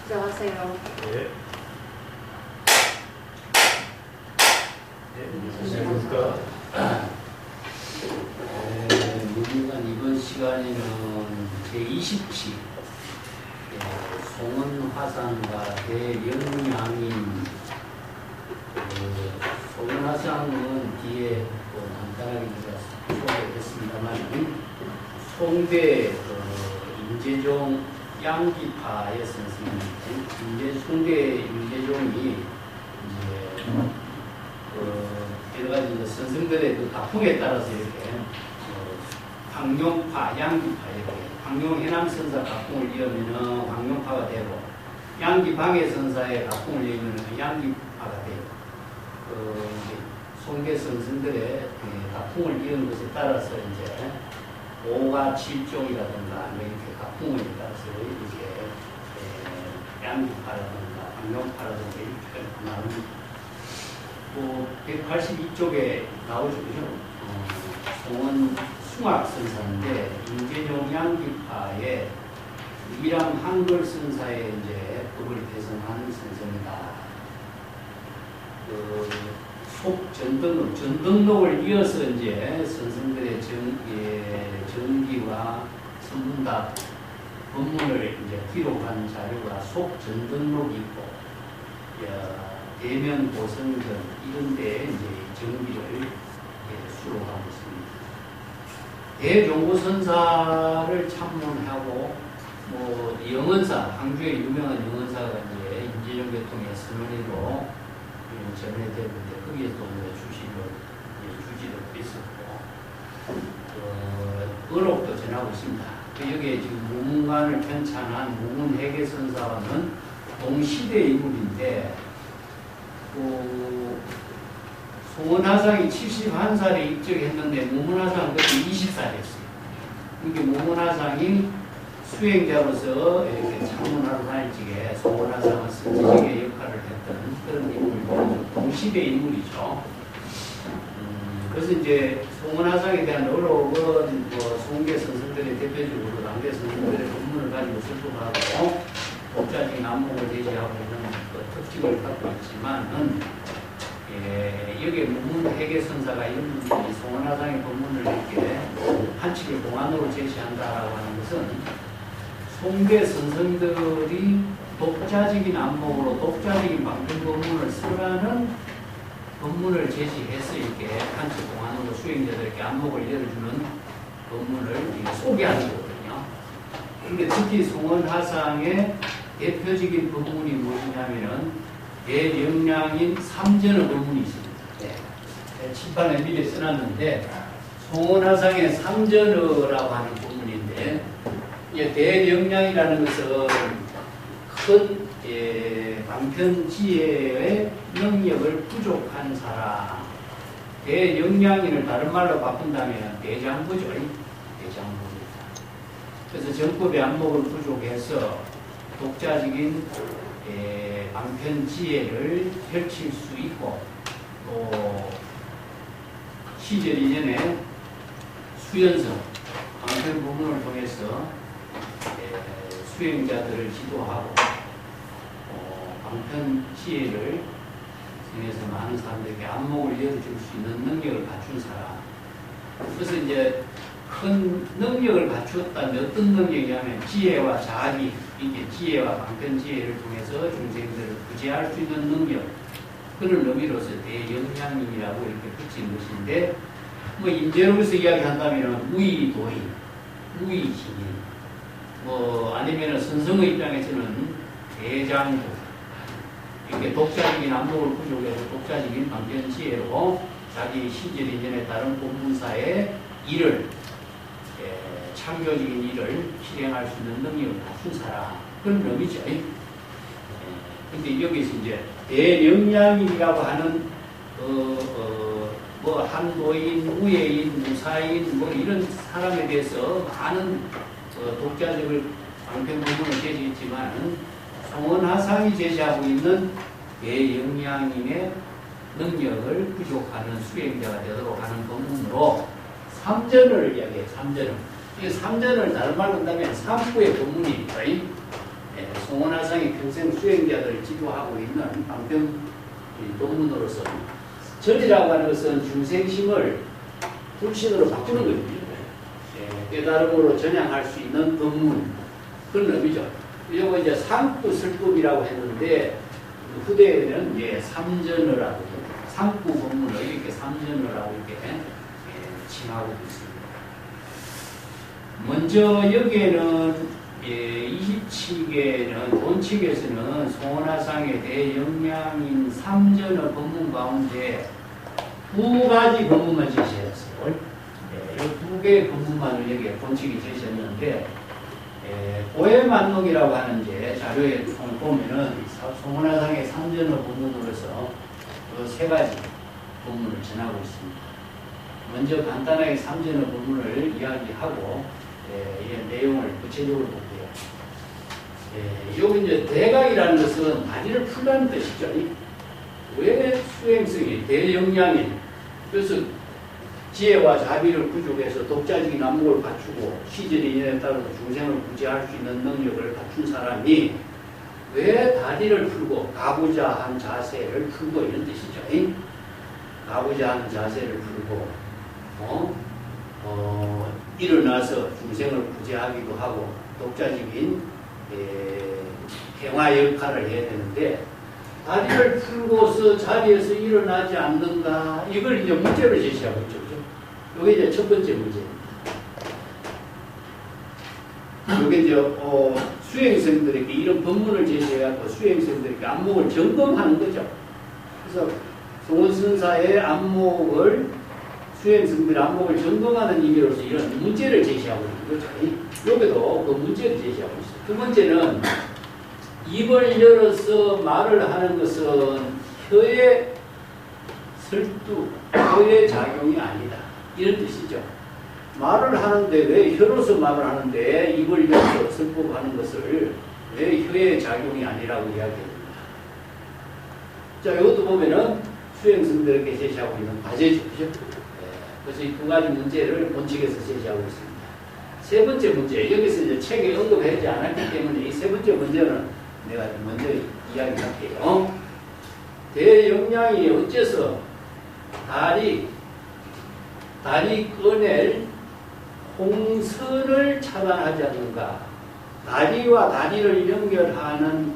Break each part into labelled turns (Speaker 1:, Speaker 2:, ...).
Speaker 1: 들어가세요.
Speaker 2: 네. 시작할까?
Speaker 3: 문무관 이번 시간에는 제20期송원화상과 대영양인 송원화상은 뒤에 간단하게 소개했습니다만 송대 임재종 양기파의 선생님, 송대 임재종이 이제 여러 가지 선생들의 그 가풍에 따라서 이렇게 황룡파, 양기파 이렇게 황룡 해남 선사 가풍을 이으면은 황룡파가 되고 양기방해 선사의 가풍을 이으면은 양기파가 되고 송대 선생들의 가풍을 이은 것에 따라서 이제 5가 7종이라든가 이렇게 가풍을 따라서 이렇게 양기파라든가 황룡파라든가 이렇게 나옵니다. 182쪽에 나오죠, 그죠? 송원 숭악선사인데, 임재종 양기파의 이람 한글 선사에 이제 법을 개성한 선생이다. 전등록을 이어서 이제 선생들의 정기와 선문답, 법문을 이제 기록한 자료가 속전등록이 있고, 대면 고성전 이런 데에 이제 정기를 수록하고 있습니다. 대종고선사를 참문하고 영언사, 항주의 유명한 영언사가 이제 임재종 계통의 선원으로 전해되는데 거기에서 주지도 있었고 의록도 전하고 있습니다. 여기에 지금 무문관을 편찬한 무문회계선사와는 동시대 인물인데 송원화상이 71살에 입적했는데 무문화상은 그때 20살이었어요. 그러니까 무문화상이 수행자로서 이렇게 참문하러 다닐 적에 송원화상은 선지적의 역할을 했던 그런 인물이죠. 동시대 인물이죠. 그래서 이제 송원화상에 대한 의록은 송계 선생들의 대표적으로 남계 선생들의 법문을 가지고 설법하고 독자적인 안목을 제시하고 있는 특징을 갖고 있지만은 여기에 무문회계선사가 이런 분들이 송원화상의 법문을 이렇게 한칙의 공안으로 제시한다라고 하는 것은 송대 선생들이 독자적인 안목으로 독자적인 방편 법문을 쓰라는 법문을 제시해서 이렇게 한칙 공안으로 수행자들에게 안목을 열어주는 법문을 소개하는 거거든요. 근데 특히 송원화상의 대표적인 법문이 무엇이냐면은 대영양인 삼전의 법문이 있습니다. 칠판에 미리 써놨는데 송원화상의 삼전어라고 하는 법문인데 대영양이라는 것은 큰 방편지혜의 능력을 부족한 사람, 대영양인을 다른 말로 바꾼다면 대장부죠. 대장부입니다. 그래서 정법의 안목을 부족해서 독자적인 방편 지혜를 펼칠 수 있고 또 시절 이전에 수연성 방편 부분을 통해서 수행자들을 지도하고 방편 지혜를 통해서 많은 사람들에게 안목을 열어줄 수 있는 능력을 갖춘 사람. 그래서 이제 큰 능력을 갖추었다면 어떤 능력이냐면 지혜와 자기, 이게 지혜와 방편 지혜를 통해서 중생들을 구제할 수 있는 능력, 그런 의미로서 대영양인이라고 이렇게 붙인 것인데, 임재로에서 이야기한다면 무의도인, 무의신인, 아니면 선성의 입장에서는 대장부, 이렇게 독자적인 안목을 부족해서 독자적인 방편 지혜로 자기 시절 이전에 다른 본문사의 일을 창조적인 일을 실행할 수 있는 능력을 갖춘 사람, 그런 의미죠. 근데 여기서 이제 대영양인이라고 하는 한도인, 우예인, 무사인 이런 사람에 대해서 많은 독자적을 방편 본문을 제시했지만 송원화상이 제시하고 있는 대영양인의 능력을 부족하는 수행자가 되도록 하는 법문으로 삼전을 이야기해요. 삼전을. 이 삼전을 다른 말로 한다면 삼부의 법문입니다. 송원화상의 평생 수행자들을 지도하고 있는 방평 법문으로서 절이라고 하는 것은 중생심을 불신으로 바꾸는 겁니다. 깨달음으로 전향할 수 있는 법문, 그런 의미죠. 이거 이제 삼구설법이라고 했는데 후대에는 이제 삼전을 하고 삼구 법문을 이렇게 삼전을 하고 이렇게 칭하고 있습니다. 먼저 여기에는 27개는 본칙에서는 송원화상의 대영량인 삼전의 법문 가운데 두 가지 법문만 제시했어요. 이 두 개의 법문만을 여기에 본칙이 제시했는데 고해만록이라고 하는 이제 자료에 보면은 송원화상의 삼전의 법문으로서 그 세 가지 법문을 전하고 있습니다. 먼저 간단하게 삼전의 법문을 이야기하고 이 내용을 구체적으로 볼게요. 여기 이제 대각이라는 것은 다리를 풀라는 뜻이죠. 왜 수행성이 대영량인, 그래서 지혜와 자비를 구족해서 독자적인 안목을 갖추고 시절의 인연에 따라서 중생을 구제할 수 있는 능력을 갖춘 사람이 왜 다리를 풀고 가고자 한 자세를 풀고 이런 뜻이죠. 가고자 하는 자세를 풀고 일어나서 중생을 구제하기도 하고 독자적인 평화 역할을 해야 되는데 다리를 풀고서 자리에서 일어나지 않는가, 이걸 이제 문제를 제시하고 있죠. 이게 이제 첫 번째 문제입니다. 이게 이제 수행생들에게 이런 법문을 제시해갖고 수행생들에게 안목을 점검하는 거죠. 그래서 송원선사의 안목을 수행생들의 안목을 점검하는 의미로서 이런 문제를 제시하고 있는 거죠. 여기도 그 문제를 제시하고 있어요. 두 번째는 입을 열어서 말을 하는 것은 혀의 설득, 혀의 작용이 아니다, 이런 뜻이죠. 말을 하는데 왜 혀로서 말을 하는데 입을 열어서 설법하는 것을 왜 혀의 작용이 아니라고 이야기합니다. 자, 이것도 보면은 수행승들에게 제시하고 있는 과제죠. 그죠? 그래서 이 두 가지 문제를 본칙에서 제시하고 있습니다. 세 번째 문제, 여기서 이제 책에 언급하지 않았기 때문에 이 세 번째 문제는 내가 먼저 이야기할게요. 대영량이 어째서 다리 꺼낼 홍선을 차단하지 않는가? 다리와 다리를 연결하는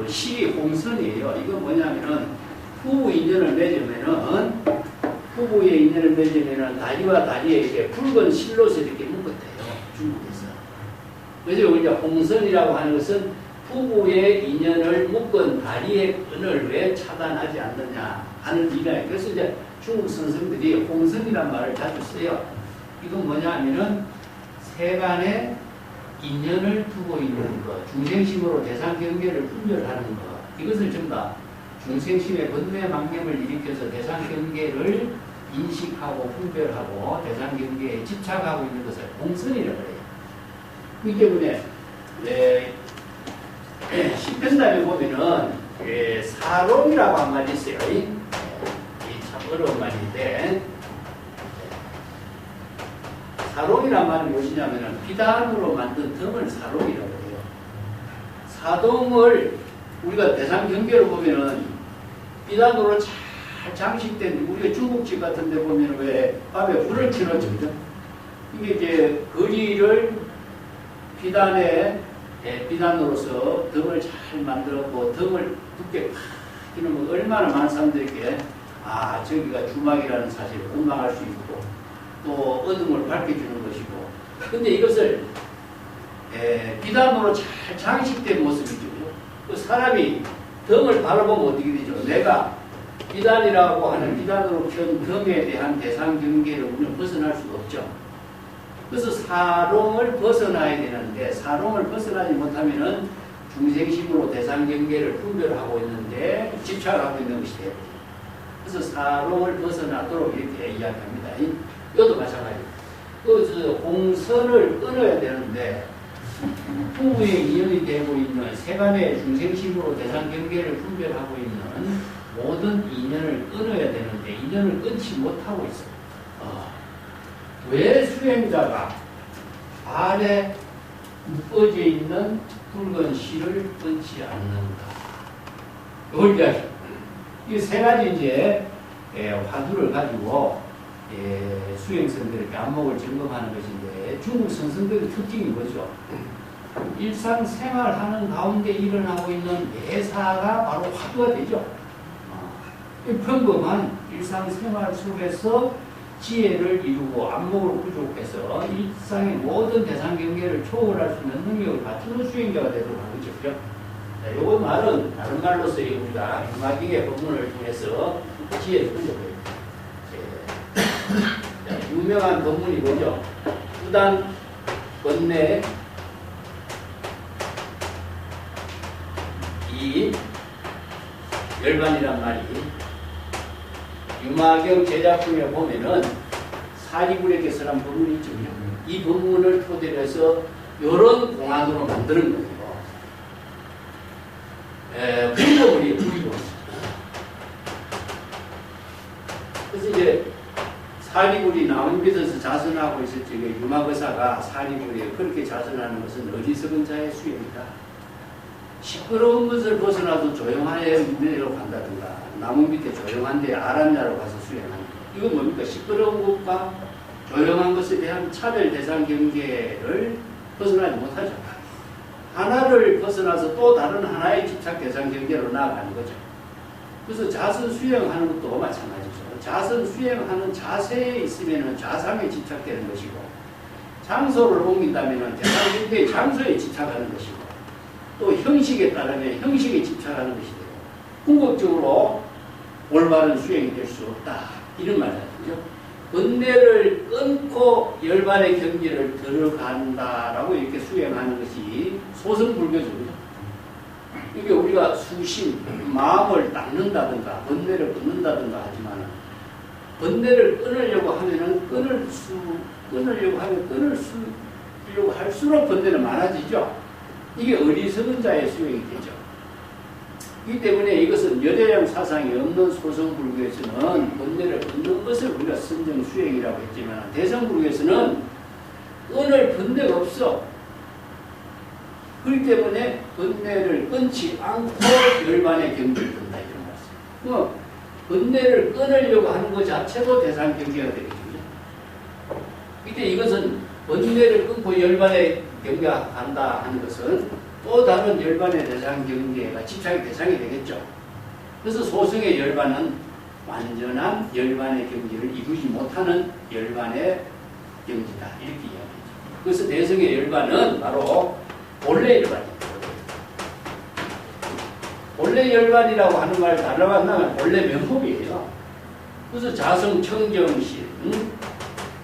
Speaker 3: 실이 홍선이에요. 이건 뭐냐면은 부부 인연을 맺으면은 다리와 다리에 이렇게 붉은 실로서 이렇게 묶었대요. 중국에서. 그래서 이제 홍선이라고 하는 것은 부부의 인연을 묶은 다리의 끈을 왜 차단하지 않느냐 하는 이야기. 그래서 이제 중국 선생들이 홍선이란 말을 자주 써요. 이건 뭐냐 하면은 세간의 인연을 두고 있는 것, 중생심으로 대상경계를 분별하는 것, 이것을 전부 다 중생심의 번뇌망념을 일으켜서 대상경계를 인식하고 분별하고 대상경계에 집착하고 있는 것을 홍선이라고 해요. 그렇기 때문에 시편답에 보면은 사롱이라고 한 말이 있어요. 이 참 어려운 말인데, 사롱이란 말은 무엇이냐면은 비단으로 만든 덤을 사롱이라고 해요. 사동을 우리가 대상경계로 보면은 비단으로 잘 장식된, 우리가 중국집 같은 데 보면 왜 밤에 불을 켜놓죠. 이게 이제 거리를 비단으로서 덤을 잘 만들었고, 덤을 두께 팍 끼는 얼마나 많은 사람들에게 저기가 주막이라는 사실을 공감할 수 있고 또 어둠을 밝혀주는 것이고, 근데 이것을 비단으로 잘 장식된 모습이죠. 그 사람이 덤을 바라보면 어떻게 되죠? 내가 비단이라고 하는 비단으로 켠 덤에 대한 대상 경계를 우리는 벗어날 수가 없죠. 그래서 사롱을 벗어나야 되는데, 사롱을 벗어나지 못하면은 중생심으로 대상 경계를 분별하고 있는데 집착하고 있는 것이 돼요. 그래서 사롱을 벗어나도록 이렇게 이야기합니다. 이것도 마찬가지예요. 그래서 홍선을 끊어야 되는데, 부부의 인연이 되고 있는 세간의 중생심으로 대상 경계를 분별하고 있는 모든 인연을 끊어야 되는데 인연을 끊지 못하고 있어요. 왜 수행자가 발에 묶어져 있는 붉은 실을 끊지 않는다. 이걸 이야기. 이 세 가지 이제 화두를 가지고 수행선들의 안목을 점검하는 것인데 중국 선선들의 특징이 뭐죠? 일상생활하는 가운데 일어나고 있는 매사가 바로 화두가 되죠. 평범한 일상생활 속에서 지혜를 이루고 안목을 부족해서 일상의 모든 대상 경계를 초월할 수 있는 능력을 갖추는 수행자가 되도록 하는 거죠. 이거 말은 다른 말로서 우리가 유마경의 법문을 통해서 지혜를 부족해요. 유명한 법문이 뭐죠? 부단 번뇌 이 열반이란 말이 유마경 제작품에 보면은 사리불에게 쓰란 법문이 있죠. 이 법문을 토대로 해서 이런 공안으로 만드는 거예요. 불법이 불법. 그래서 이제 사리불이 나무밑에서 자선하고 있을 적에 유마거사가 사리불에 그렇게 자선하는 것은 어리석은 자의 수행이다. 시끄러운 것을 벗어나도 조용한 데로 간다든가 나무 밑에 조용한 데 아란야로 가서 수행하는 것. 이건 뭡니까? 시끄러운 것과 조용한 것에 대한 차별 대상 경계를 벗어나지 못하죠. 하나를 벗어나서 또 다른 하나의 집착 대상 경계로 나아가는 거죠. 그래서 자선 수행하는 것도 마찬가지죠. 자선 수행하는 자세에 있으면 좌상에 집착되는 것이고 장소를 옮긴다면 대상 경계의 장소에 집착하는 것이고 또 형식에 따르면 형식에 집착하는 것이 되고 궁극적으로 올바른 수행이 될 수 없다. 이런 말이죠. 번뇌를 끊고 열반의 경지를 들어간다라고 이렇게 수행하는 것이 소승불교죠. 이게 우리가 수심, 마음을 닦는다든가 번뇌를 끊는다든가 하지만 번뇌를 끊으려고 하면은 끊으려고 할수록 번뇌는 많아지죠. 이게 어리석은 자의 수행이 되죠. 이 때문에 이것은 여대양 사상이 없는 소승불교에서는 번뇌를 끊는 것을 우리가 선정 수행이라고 했지만 대성불교에서는 끊을 번뇌가 없어. 그렇기 때문에 번뇌를 끊지 않고 열반의 경지를 든다 이런 말씀. 번뇌를 끊으려고 하는 것 자체도 대상 경계가 되거든요. 이때 이것은 번뇌를 끊고 열반의 경계가 간다 하는 것은 또 다른 열반의 대상 경계가 집착의 대상이 되겠죠. 그래서 소승의 열반은 완전한 열반의 경지를 이루지 못하는 열반의 경지다. 이렇게 이야기하죠. 그래서 대성의 열반은 바로 본래 열반입니다. 본래 열반이라고 하는 말 달라고 한다면 본래 면목이에요. 그래서 자성 청정신,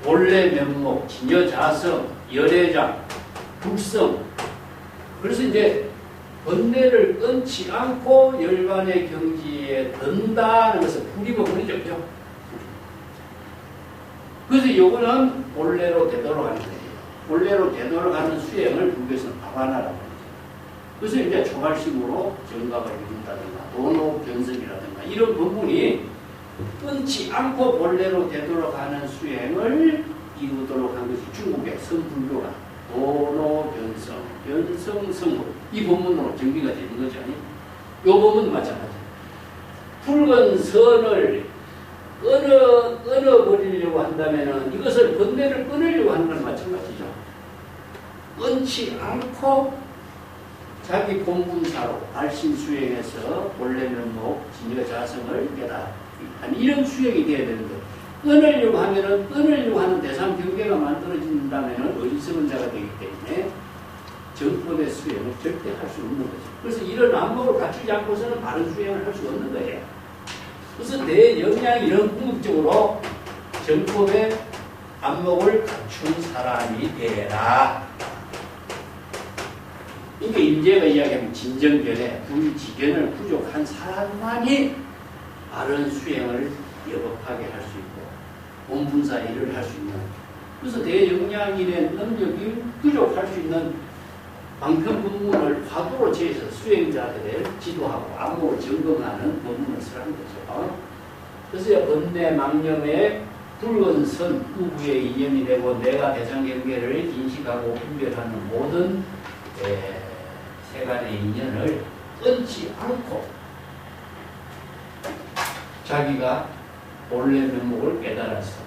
Speaker 3: 본래 면목, 진여자성, 열애장, 국성. 그래서 이제 번뇌를 끊지 않고 열반의 경지에 든다는 것은 불이법문이죠. 그래서 이거는 본래로 되돌아가는 거예요. 본래로 되돌아가는 수행을 불교에서는 바바나라고 하죠. 그래서 이제 초발심으로 정각을 이룬다든가 도노 변석이라든가 이런 부분이 끊지 않고 본래로 되돌아가는 수행을 이루도록 한 것이 중국의 선불교가 도노 변성, 변성 성불 이 법문으로 정비가 되는 거죠. 이 법문도 마찬가지예요. 붉은 선을 끊어버리려고 한다면 이것을 번뇌를 끊으려고 하는 건 마찬가지죠. 끊지 않고 자기 본분사로 발심수행해서 본래 면목, 진여자성을 깨달아 이런 수행이 되어야 되는데 끊으려고 하면은 끊으려고 하는 대상 경계가 만들어진다면 어리석은 자가 되기 때문에 정법의 수행을 절대 할 수 없는 거죠. 그래서 이런 안목을 갖추지 않고서는 바른 수행을 할 수 없는 거예요. 그래서 내 역량이 이런 궁극적으로 정법의 안목을 갖춘 사람이 되라. 그러니까 임재가 이야기하면 진정견에 불지견을 부족한 사람만이 바른 수행을 여법하게 할 수 있고 본분사 일을 할 수 있는 그래서 대역량인의 능력이 부족할 수 있는 방편법문을 화두로 제해서 수행자들을 지도하고 안목을 점검하는 법문을 쓰라는 거죠. 그래서 번뇌 망념의 붉은 선 우부의 이념이 되고 내가 대상 경계를 인식하고 분별하는 모든 세간의 인연을 끊지 않고 자기가 본래 면목을 깨달아서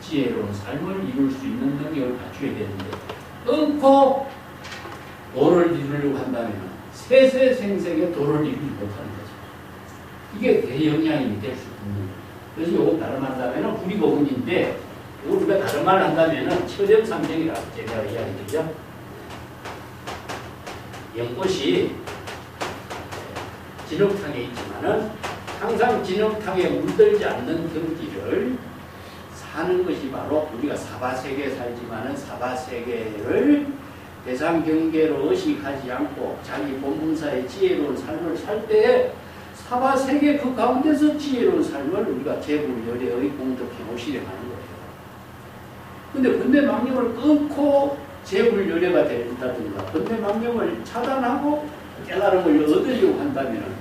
Speaker 3: 지혜로운 삶을 이룰 수 있는 능력을 갖춰야 되는데 끊고 도를 이루려고 한다면 세세생생의 도를 이루지 못하는 거죠. 이게 대영향이 될 수 있는 거예요. 그래서 이거 다른 말 한다면 구리고문인데 이거 우리가 다른 말 한다면 처렴삼정이라고 제가 이야기드리죠. 연꽃이 진흙탕에 있지만은 항상 진흙탕에 물들지 않는 경지를 사는 것이 바로 우리가 사바세계에 살지만은 사바세계를 대상 경계로 의식하지 않고 자기 본분사의 지혜로운 삶을 살 때에 사바세계 그 가운데서 지혜로운 삶을 우리가 제불열애의 공덕행을 실행하는 거예요. 근데 번뇌망령을 끊고 제불열애가 된다든가 번뇌망령을 차단하고 깨달음을 얻으려고 한다면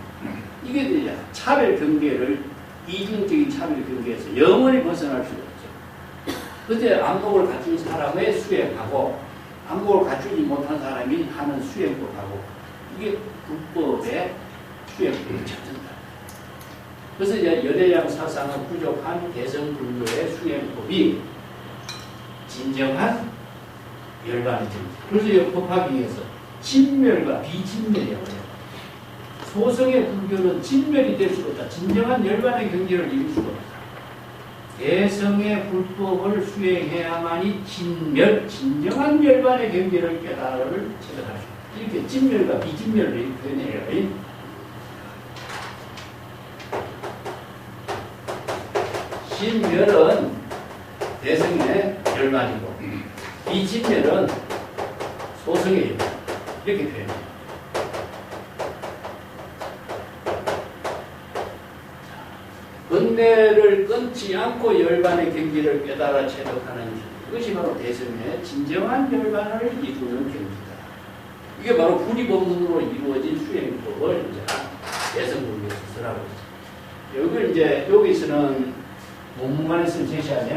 Speaker 3: 이게 이제 차별 경계를 이중적인 차별 경계에서 영원히 벗어날 수가 없죠. 그때 안목을 갖춘 사람의 수행하고 안목을 갖추지 못한 사람이 하는 수행법하고 이게 불법의 수행법을 찾는다. 그래서 이제 열애양 사상은 부족한 대성불교의 수행법이 진정한 열반의 정지. 그래서 이 법하기 위해서 진멸과 비진멸이라고 해요. 소성의 불교는 진멸이 될 수가 없다. 진정한 열반의 경지를 이룰 수가 없다. 대성의 불법을 수행해야만이 진정한 열반의 경지를 깨달음을 체득할 수 있다. 이렇게 진멸과 비진멸을 표현해요. 진멸은 대성의 열반이고 비진멸은 소성의 열반. 이렇게 표현해요. 번뇌를 끊지 않고 열반의 경지를 깨달아 체득하는 이것이 바로 대성의 진정한 열반을 이루는 경지다. 이게 바로 구리법문으로 이루어진 수행법을 이제 대성불교에서 쓰라고 했죠. 여기 이제 여기서는 본문만에서 제시하냐?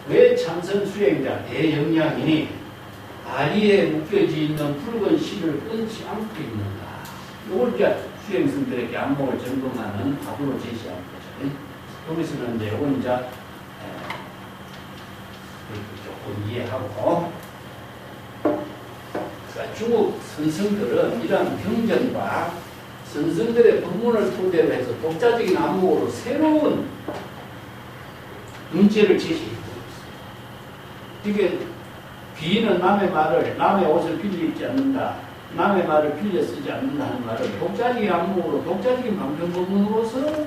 Speaker 3: 왜 참선 수행자 대영양인이 다리에 묶여져 있는 붉은 실을 끊지 않고 있는가? 이걸 이제 수행승들에게 안목을 점검하는 답으로 제시한 거죠. 여기서는 이제 이건 이제 조금 이해하고, 그러니까 중국 선성들은 이러한 경전과 선성들의 법문을 토대로 해서 독자적인 안목으로 새로운 문제를 제시했고 있어요. 이게 비는 남의 말을, 남의 옷을 빌려 입지 않는다, 남의 말을 빌려 쓰지 않는다 하는 말을 독자적인 안목으로, 독자적인 방편법문으로서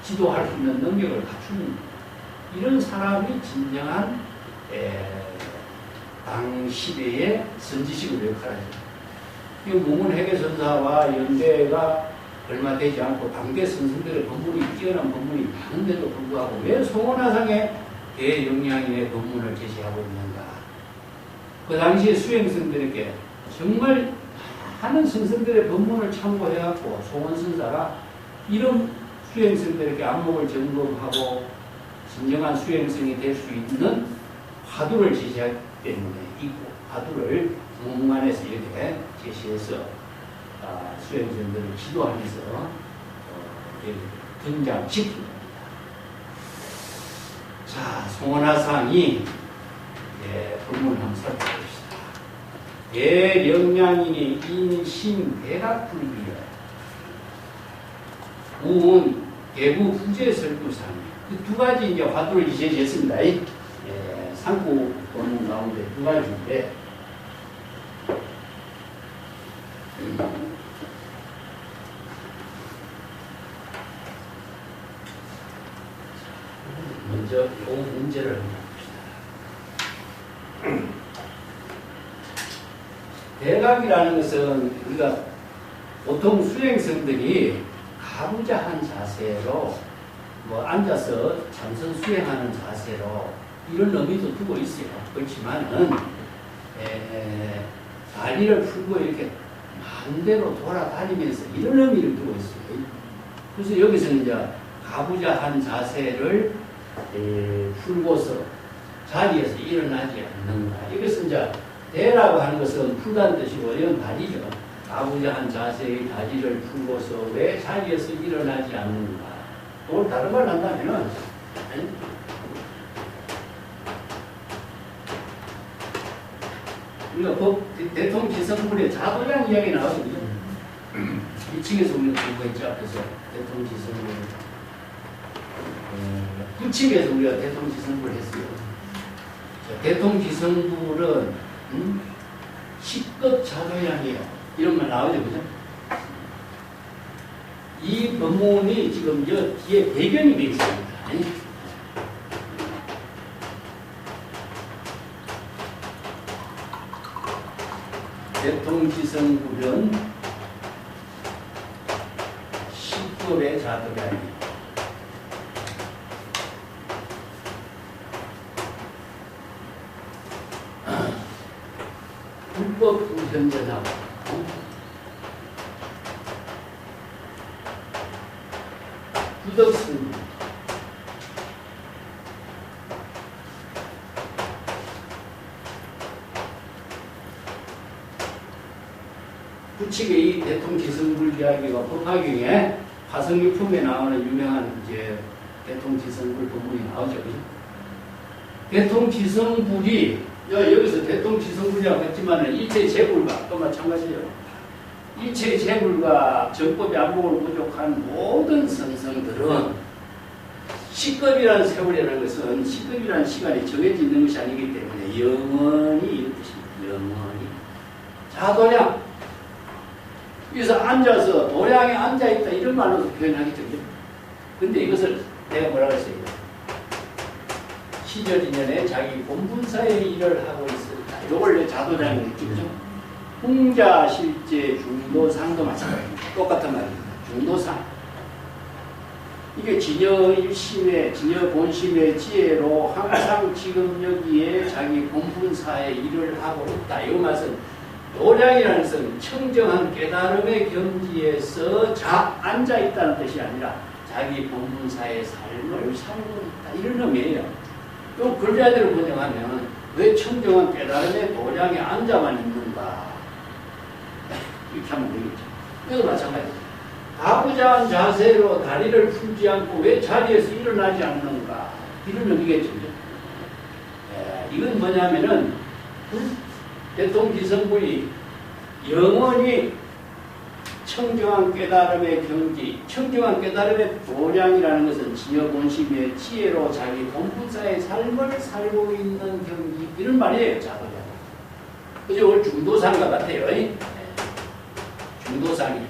Speaker 3: 지도할 수 있는 능력을 갖춘 이런 사람이 진정한 당시대의 선지식으로 역할을 하죠. 이 무문회계선사와 연대가 얼마 되지 않고 당대 선생들의 법문이 뛰어난 법문이 많은데도 불구하고 왜 송원화상의 대영양인의 법문을 제시하고 있는가? 그 당시에 수행성들에게 정말 많은 선생들의 법문을 참고해갖고 송원선사가 이런 수행성들에게 안목을 점검하고 진정한 수행성이 될 수 있는 화두를 제시하기 때문에 있고, 화두를 문안에서 이렇게 제시해서 수행성들을 지도하면서 등장시킵니다. 자, 송원화상이 본문을 한번 살펴봅시다. 대영양인이 인심대각불비여 우은 개구 후제설구상, 두 가지 이제 화두를 제시했습니다. 상구 본문 가운데 두 가지인데, 먼저 이 문제를 봅시다. 대각이라는 것은 우리가 보통 수행성들이 가부좌한 자세로 앉아서 참선 수행하는 자세로 이런 의미도 두고 있어요. 그렇지만은 다리를 풀고 이렇게 반대로 돌아다니면서 이런 의미를 두고 있어요. 그래서 여기서는 이제 가부좌한 자세를 풀고서 자리에서 일어나지 않는가. 이것은 이제 대라고 하는 것은 풀다는 뜻이고 이건 다리죠. 가부좌한 자세의 다리를 풀고서 왜 자리에서 일어나지 않는가. 오늘 다른 말 한다면은 우리가 대통지성불의 자도량 이야기 나오거든요. 2층에서 우리가 공부했죠. 앞에서 대통지성불. 9층에서 우리가 대통지성불을 했어요. 대통지성불은 10급 자도량이에요. 이런 말 나오죠. 그죠? 이 법문이 지금 저 뒤에 배경이 되어 있습니다. 대통지성불은 10급의 자도량이에요. 불법 현전하고 부덕승 부칙의 이 대통지성불 이야기가 법화경에 화성유품에 나오는 유명한 이제 대통지성불 법문이 나오죠. 대통지성불이 여기서 대통지성불이라고 했지만 일체재불과 또 마찬가지예요. 일체재불과 정법의 안목을 부족한 모든 선성들은 시급이라는 세월이라는 것은 시급이라는 시간이 정해져 있는 것이 아니기 때문에 영원히 이런 뜻입니다. 영원히. 자도량. 여기서 앉아서 도량에 앉아있다 이런 말로도 표현하겠죠. 근데 이것을 내가 뭐라고 했어요? 시절인연에 자기 본분사의 일을 하고 있었다. 이걸 자도량이 느끼죠. 풍자, 실제, 중도상도 마찬가지입니다. 똑같은 말입니다. 중도상. 이게 진여일심의, 진여본심의 지혜로 항상 지금 여기에 자기 본분사의 일을 하고 있다. 이 말은 도량이라는 것은 청정한 깨달음의 경지에서 앉아있다는 뜻이 아니라 자기 본분사의 삶을 살고 있다. 이런 의미예요. 또 글자대로 번역하면 왜 청정한 깨달음의 도량에 앉아만 있는가? 이렇게 하면 되겠죠. 이것도 마찬가지입니다. 가부좌한 자세로 다리를 풀지 않고 왜 자리에서 일어나지 않는가? 이런 의미겠죠. 이건 뭐냐면은 대통지성불이 영원히 청정한 깨달음의 경지, 청정한 깨달음의 도량이라는 것은 진여본심의 지혜로 자기 본분사의 삶을 살고 있는 경지, 이런 말이에요. 자도량. 그죠? 오늘 중도상과 같아요. 네. 중도상이.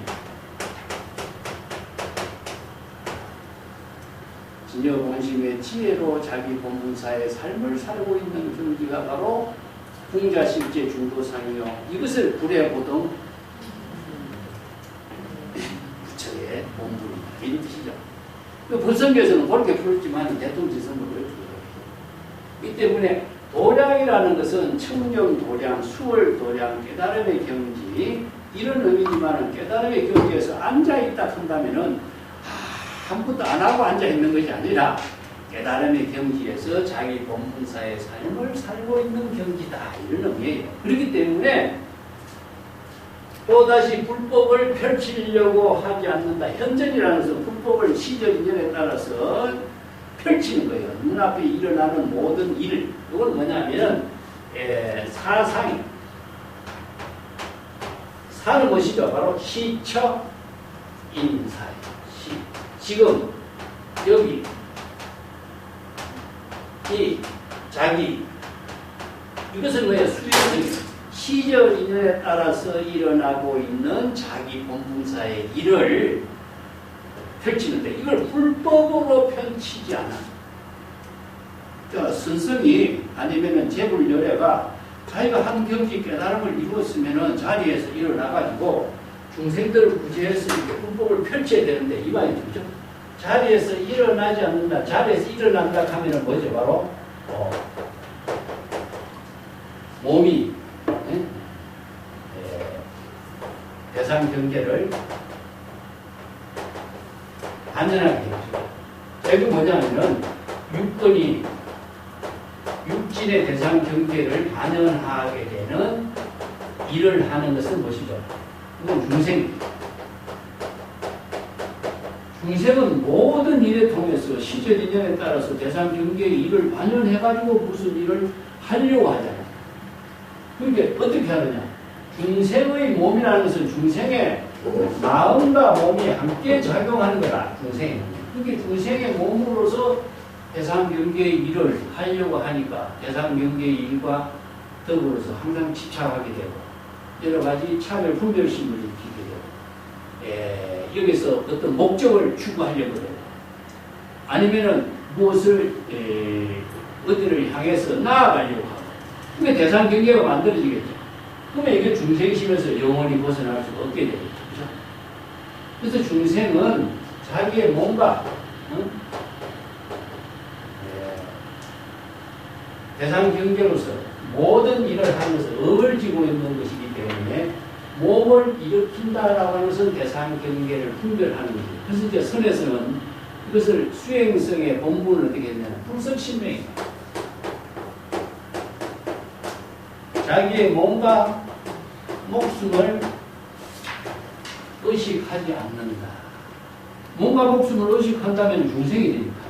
Speaker 3: 진여본심의 지혜로 자기 본분사의 삶을 살고 있는 경지가 바로 풍자실제 중도상이요. 이것을 불해보동 부처의 본분이다. 이런 뜻이죠. 본성계에서는 그렇게 풀었지만 대통지성으로 풀어요. 이 때문에 도량이라는 것은 청정 도량, 수월 도량, 깨달음의 경지 이런 의미지만 깨달음의 경지에서 앉아있다 한다면은 아무것도 안 하고 앉아있는 것이 아니라 깨달음의 경지에서 자기 본분사의 삶을 살고 있는 경지다. 이런 의미예요. 그렇기 때문에 또다시 불법을 펼치려고 하지 않는다. 현전이라는 것은 불법을 시절인연에 따라서 펼치는 거예요. 눈앞에 일어나는 모든 일. 이건 뭐냐면 사상이. 사는 것이죠. 바로 시처 인사예요. 지금 여기 이 자기 이것은 뭐예요? 수요일 시절 인연에 따라서 일어나고 있는 자기 본분사의 일을 펼치는데 이걸 불법으로 펼치지 않아. 그러니까 선성이 아니면은 재불열애가 자기가 한 경지 깨달음을 이루었으면은 자리에서 일어나가지고 중생들을 구제해서 이렇게 불법을 펼쳐야 되는데 이 말이 되죠. 자리에서 일어나지 않는다. 자리에서 일어난다 하면은 뭐죠? 바로 몸이 대상 경계를 단련하게 되죠. 이게 뭐냐면은 육건이 육진의 대상 경계를 반영하게 되는 일을 하는 것은 무엇이죠? 이건 중생입니다. 중생은 모든 일에 통해서 시절 인연에 따라서 대상 경계의 일을 반영해가지고 무슨 일을 하려고 하잖아요. 그러니까 어떻게 하느냐? 중생의 몸이라는 것은 중생의 마음과 몸이 함께 작용하는 거라, 중생의 몸. 그러니까 중생의 몸으로서 대상 경계의 일을 하려고 하니까 대상 경계의 일과 더불어서 항상 집착하게 되고 여러 가지 차별 분별심을 일으키게 되고 여기서 어떤 목적을 추구하려고 되고 아니면은 무엇을 어디를 향해서 나아가려고 하고 그게 대상 경계가 만들어지겠죠. 그러면 이게 중생심에서 영원히 벗어날 수가 없게 되겠죠. 그렇죠? 그래서 중생은 자기의 몸과 대상 경계로서 모든 일을 하면서 업을 지고 있는 것이기 때문에 몸을 일으킨다라고 하는 것은 대상 경계를 분별하는 거죠. 그래서 이제 선에서는 이것을 수행성의 본분을 어떻게 했냐면 불석신명입니다. 자기의 몸과 목숨을 의식하지 않는다. 몸과 목숨을 의식한다면 중생이 되니까.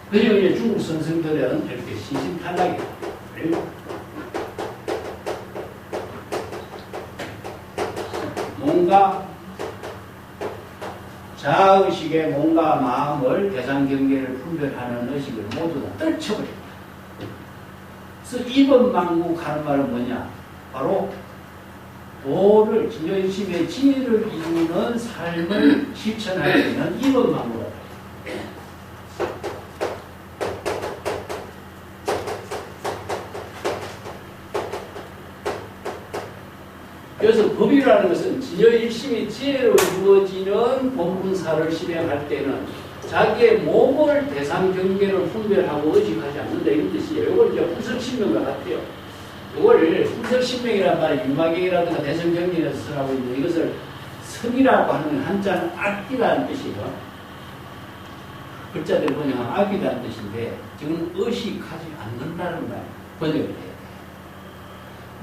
Speaker 3: 그래서 이제 중국 선생들은 이렇게 신신탈락이에요. 몸과 자의식의 몸과 마음을 대상 경계를 분별하는 의식을 모두 다 떨쳐버립니다. 그래서 이번망국하는 말은 뭐냐? 바로 도를 진여심의 지혜를 이루는 삶을 실천할 때는 이번망국이다. 그래서 법이라는 것은 진여일심이 지혜로 이루어지는 본분사를 실행할 때는 자기의 몸을 대상 경계를 분별하고 의식하지 않는다 이런 뜻이에요. 이걸 이제 분석신명과 같아요. 이걸 분석신명이란 말이 윤마경이라든가 대성경전에서 쓰라고 있는데 이것을 성이라고 하는 한자는 악기라는 뜻이에요. 글자대로 번역하면 악기라는 뜻인데 지금 의식하지 않는다는 말 번역을 해요.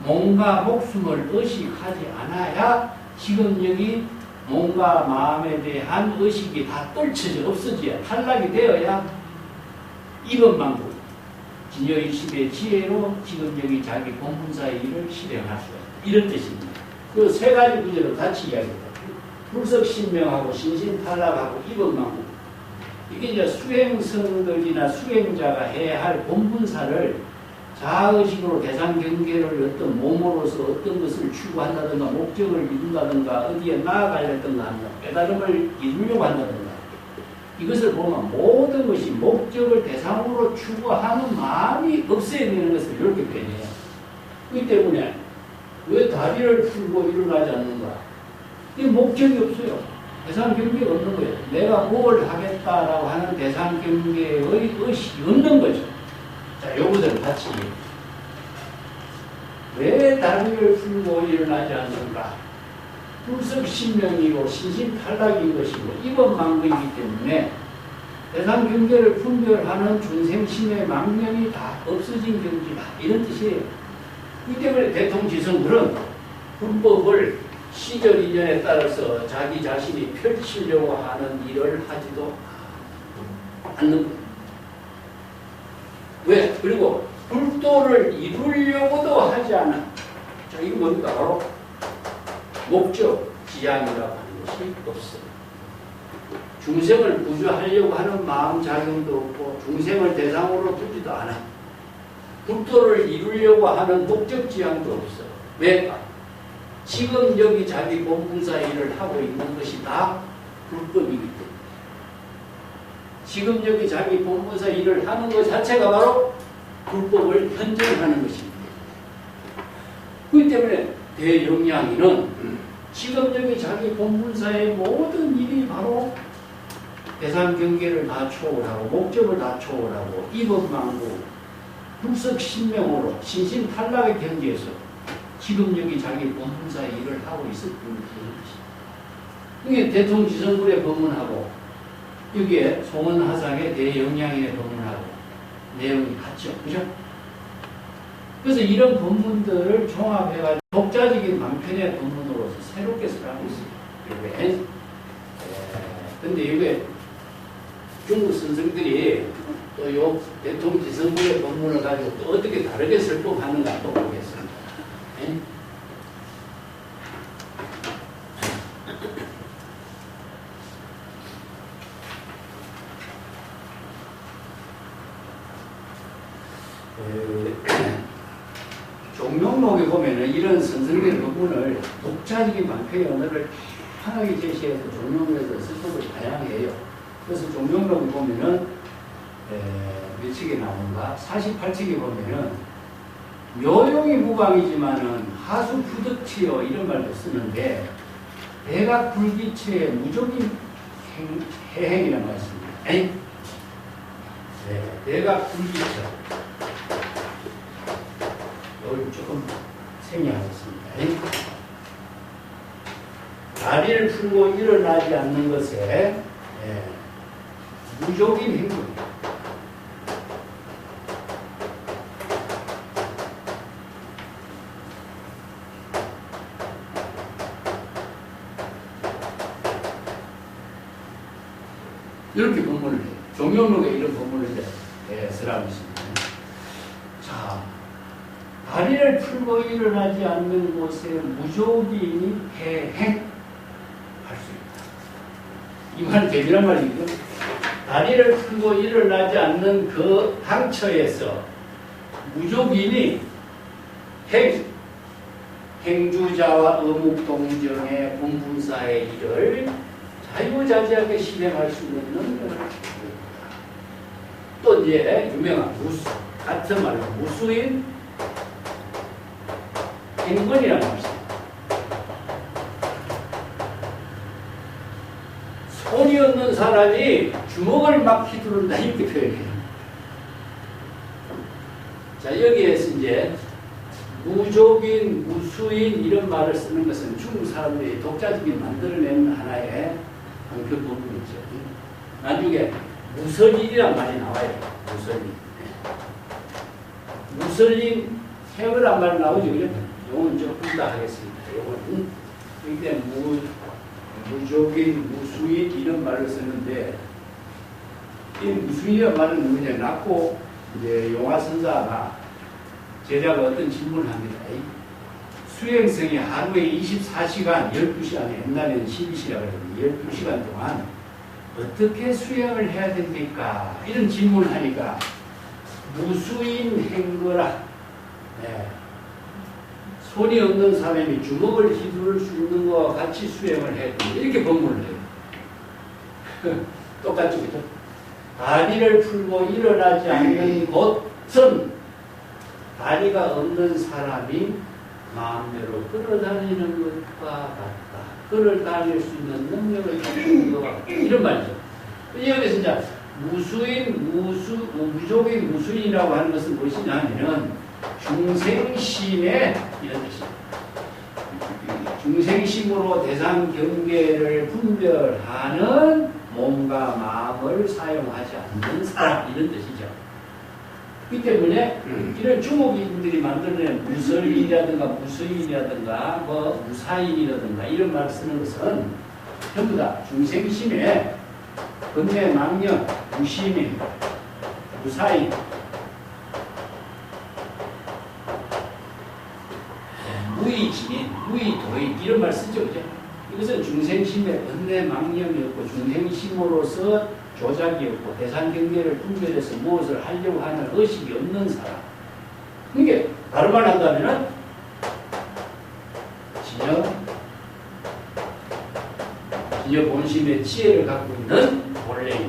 Speaker 3: 몸과 목숨을 의식하지 않아야 지금 여기 몸과 마음에 대한 의식이 다 떨쳐져 없어져야 탈락이 되어야 이번망국 진여일심의 지혜로 지금 여기 자기 본분사의 일을 실행할 수가 있다. 이런 뜻입니다. 그 세 가지 구절을 같이 이야기합니다. 불석신명하고 신신탈락하고 이번망국 이게 이제 수행성들이나 수행자가 해야 할 본분사를 자의식으로 대상 경계를 어떤 몸으로서 어떤 것을 추구한다든가 목적을 이룬다든가 어디에 나아가려든가 한다. 깨달음을 이루려고 한다든가 이것을 보면 모든 것이 목적을 대상으로 추구하는 마음이 없어야 되는 것을 이렇게 표현해요. 그렇기 때문에 왜 다리를 풀고 일어나지 않는가? 이 목적이 없어요. 대상 경계가 없는 거예요. 내가 뭘 하겠다라고 하는 대상 경계의 의식이 없는 거죠. 자, 요거들은 같이 왜 다리를 풀고 일어나지 않는가? 불석신명이고 신신탈락인 것이고 이번망국이기 때문에 대상 경계를 분별하는 중생심의 망념이 다 없어진 경지다. 이런 뜻이에요. 이 때문에 대통지성들은 불법을 시절 인연에 따라서 자기 자신이 펼치려고 하는 일을 하지도 않는 거예요. 왜? 그리고 불도를 이루려고도 하지 않아. 자, 이거 뭡니까? 바로 목적, 지향이라고 하는 것이 없어요. 중생을 구조하려고 하는 마음 작용도 없고 중생을 대상으로 두지도 않아. 불도를 이루려고 하는 목적 지향도 없어. 왜? 지금 여기 자기 본분사 일을 하고 있는 것이 다 불법이기 때문에. 지금 여기 자기 본분사 일을 하는 것 자체가 바로 불법을 현정하는 것입니다. 그렇기 때문에 대영양인은 지금 여기 자기 본분사의 모든 일이 바로 대상 경계를 다 초월하고 목적을 다 초월하고 이법망국 불석신명으로 신신탈락의 경계에서 지금 여기 자기 본분사의 일을 하고 있을 뿐인 것입니다. 이게 대통지성불의 법문하고 여기에 송원하상의 대영양인의 본문하고 내용이 같죠. 그죠? 그래서 이런 본문들을 종합해가지고 독자적인 방편의 본문으로서 새롭게 설하고 있습니다. 근데 이게 중국 선생들이 또 요 대통지성부의 본문을 가지고 또 어떻게 다르게 설법하는가 또 보겠습니다. 종명록에 보면은 이런 선생의 본문을 독자적인 방편의 언어를 다양하게 제시해서 종명록에서 설법을 다양해요. 그래서 종명록에 보면은 몇 책에 나오는가? 48책에 보면은 묘용이 무방이지만은 하수 부득치여 이런 말도 쓰는데 대각 불기체의 무적인 해행이라는 말이 있습니다. 대각 불기체. 이걸 조금 생략하겠습니다. 다리를 풀고 일어나지 않는 것에 무적인 행동입니다. 이렇게 본문을 해요. 종명록에 이런 본문을 쓰라고 있습니다. 자, 다리를 풀고 일어나지 않는 곳에 무조기인이 해행할 수 있다. 이 말은 대비란 말이죠. 다리를 풀고 일어나지 않는 그 당처에서 무조기인이 행주자와 어묵동정의 분분사의 일을 자유자재하게 실행할 수 있는 능력을 갖고 있다. 또 이제 유명한 무수, 같은 말로 무수인 행건이라는 말이 있습니다. 손이 없는 사람이 주먹을 막 휘두른다 이렇게 표현해요. 자, 여기에서 이제 무족인, 무수인 이런 말을 쓰는 것은 중국 사람들이 독자적인 만들어낸 하나의 그 부분이죠. 나중에 무설인이란 말이 나와요. 무설인. 무설인 해거란 말 나오죠. 그죠? 요건 조금 더 하겠습니다. 요거는 이게 무족인, 무수인 이런 말을 쓰는데 이 무수인이란 말은 뭐냐? 낳고 이제 용화선사가 제자가 어떤 질문을 합니다. 수행성이 하루에 24시간, 12시간, 옛날에는 12시라고 했는데 12시간 동안 어떻게 수행을 해야 됩니까? 이런 질문을 하니까 무수인 행거라. 손이 없는 사람이 주먹을 휘두를 수 있는 것과 같이 수행을 해야 된다. 이렇게 법문을 해요. 똑같죠, 그죠? 다리를 풀고 일어나지 않는 곳은 다리가 없는 사람이 마음대로 끌어다니는 것과 같다. 끌어다닐 수 있는 능력을 갖춘 것 같다. 이런 말이죠. 여기서 이제 무족인 무수인이라고 하는 것은 무엇이냐 하면은 중생심의 이런 뜻입니다. 중생심으로 대상 경계를 분별하는 몸과 마음을 사용하지 않는 사람 이런 뜻이죠. 그 때문에 이런 중국인들이 만들어낸 무설인이라든가 무수인이라든가 뭐 무사인이라든가 이런 말을 쓰는 것은 전부 다 중생심에 근내 망념, 무심인, 무사인, 무의지민, 무의도인 이런 말 쓰죠, 그죠? 이것은 중생심의 근내 망념이었고 중생심으로서 조작이 없고 대상 경계를 분별해서 무엇을 하려고 하는 의식이 없는 사람. 이게 다른 말 한다면은 진여 본심의 지혜를 갖고 있는 본래인.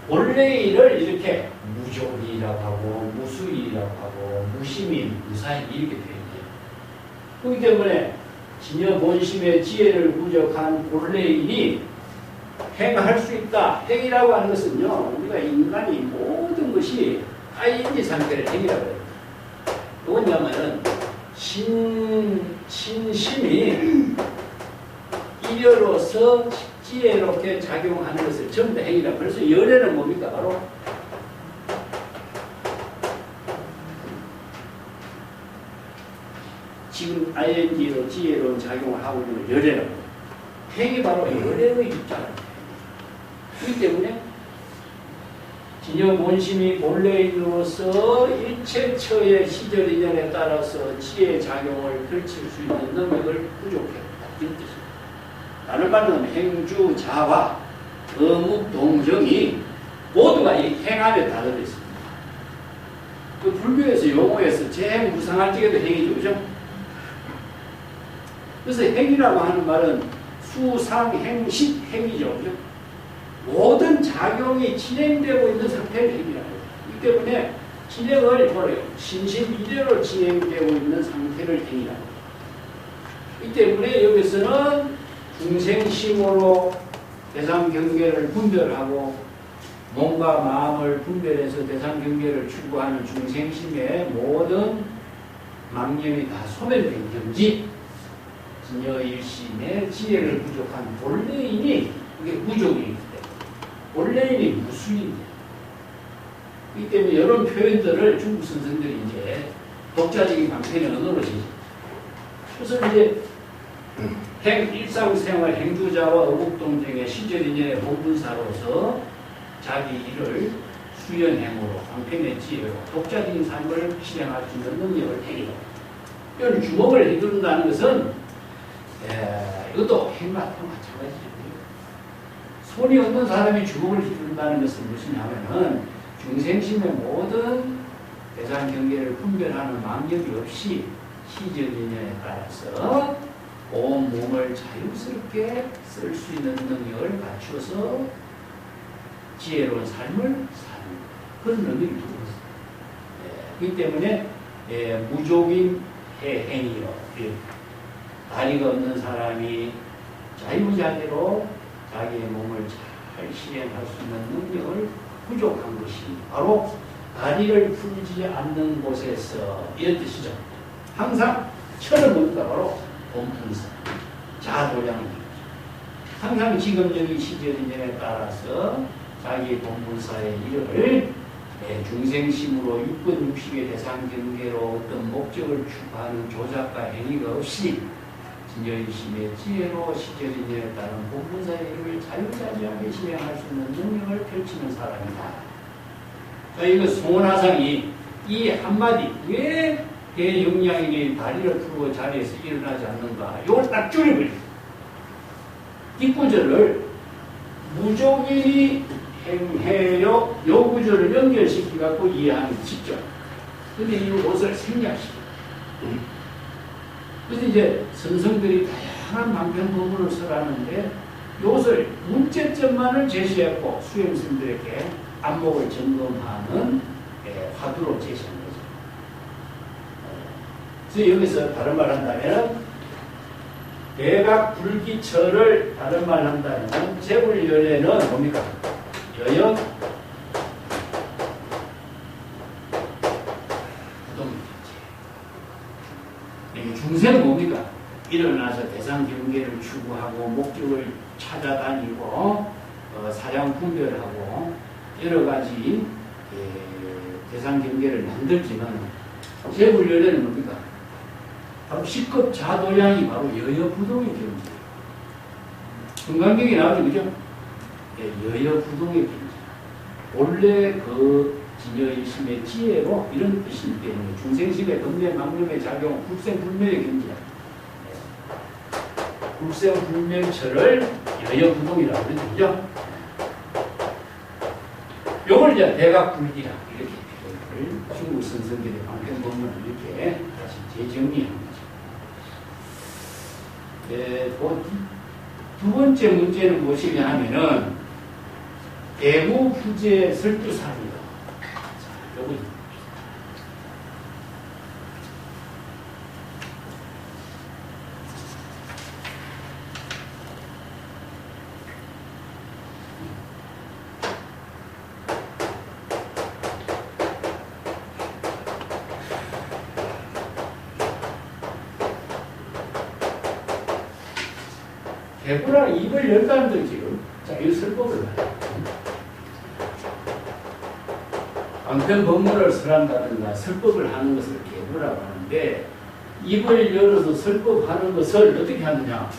Speaker 3: 본래인을 이렇게 무족이라고 하고 무수이라고 하고 무심인, 무사인 이렇게 표현해요. 그렇기 때문에 진여 본심의 지혜를 부족한 본래인이 행할 수 있다. 행이라고 하는 것은요, 우리가 인간이 모든 것이 아인지 상태를 행이라고 해요. 뭐냐면은 신심이 일여로서 지혜롭게 작용하는 것을 전부 다 행위라. 그래서 열애는 뭡니까? 바로 지금 ing로 지혜로운 작용을 하고 있는 열애라고. 행위 바로 열애의 입장을. 그렇기 때문에 진여 본심이 본래인으로서 일체처의 시절 인연에 따라서 지혜 작용을 펼칠 수 있는 능력을 부족했다. 이런 뜻입니다. 다른 말은 행주, 자화, 어묵, 동정이 모두가 이 행 안에 다 들어있습니다. 그 불교에서 용어에서 제일 무상할 적에도 행이죠. 그죠? 그래서 행이라고 하는 말은 수상행식 행이죠. 그죠? 모든 작용이 진행되고 있는 상태를 행이라고 해요. 이 때문에 진행을 뭐래요? 신심 이대로 진행되고 있는 상태를 행이라고 해요. 이 때문에 여기서는 중생심으로 대상 경계를 분별하고 몸과 마음을 분별해서 대상 경계를 추구하는 중생심의 모든 망념이 다 소멸된 경지 진여일심의 지혜를 부족한 본래인이 그게 무족이기 때문에 본래인이 무수인데 이 때문에 이런 표현들을 중국 선생들이 이제 독자적인 방편의 언어로 지죠. 그래서 이제 일상생활 행주자와 어묵동정의 시절인연의 본분사로서 자기 일을 수연행으로 방편의 지혜로 독자적인 삶을 실행할 수 있는 능력을 행위로 이런 주먹을 휘두른다는 것은 이것도 행마와 마찬가지죠. 손이 없는 사람이 주먹을 휘두른다는 것은 무엇이냐면은 중생심의 모든 대상 경계를 분별하는 망념이 없이 시절인연에 따라서 온 몸을 자유스럽게 쓸 수 있는 능력을 갖추어서 지혜로운 삶을 사는 그런 의미를 두고 있습니다. 그렇기 때문에 무족인 행위로 다리가 없는 사람이 자유자재로 자기의 몸을 잘 실행할 수 있는 능력을 부족한 것이 바로 다리를 풀지 않는 곳에서 이런 뜻이죠. 항상 철은 뭡니까? 바로 본분사, 자도량입니다. 항상 지금적인 시절인연에 따라서 자기 본분사의 일을 중생심으로 육권 육식의 대상 경계로 어떤 목적을 추구하는 조작과 행위가 없이 진여일심의 지혜로 시절인연에 따른 본분사의 일을 자유자재하게 실행할 수 있는 능력을 펼치는 사람이다. 이거 송원화상이 이 한마디 왜 대영양에게 다리를 풀고 자리에서 일어나지 않는가 이걸 딱 줄여버립니다. 이 구절을 무족인이 행해요 요 구절을 연결시켜 갖고 이해하는 게 쉽죠. 근데 이것을 생략시켜요. 그래서 이제 선성들이 다양한 방편 부분을 써라는데 이것을 문제점만을 제시했고 수행스님들에게 안목을 점검하는 화두로 제시한 거죠. 그래서 여기서 다른 말 한다면 대각불기처를 다른 말 한다면 재불연애는 뭡니까? 여역 중생은 뭡니까? 일어나서 대상 경계를 추구하고 목적을 찾아다니고 사량 분별하고 여러 가지 대상 경계를 만들지만 재불연애는 뭡니까? 바로 식급 자도량이 바로 여여부동의 경지예요. 금강경에 나오죠, 그죠? 여여부동의 경지. 원래 그 진여일심의 지혜로 이런 뜻이기 때문에 중생심의 덤내 망념의 작용, 불생불멸의 경지야. 불생불멸처를 여여부동이라고 그러죠, 그죠? 요걸 이제 대각불기라 이렇게 표현을 중국 선성들의 방편 본문을 이렇게 다시 재정리한 거죠. 두 번째 문제는 무엇이냐 하면은 대무부재 설두사입니다. 자, 요거 개구라 입을 열다는데 지금 자유설법을 해요. 방편 법문을 설한다든가 설법을 하는 것을 개구라고 하는데 입을 열어서 설법하는 것을 어떻게 하느냐?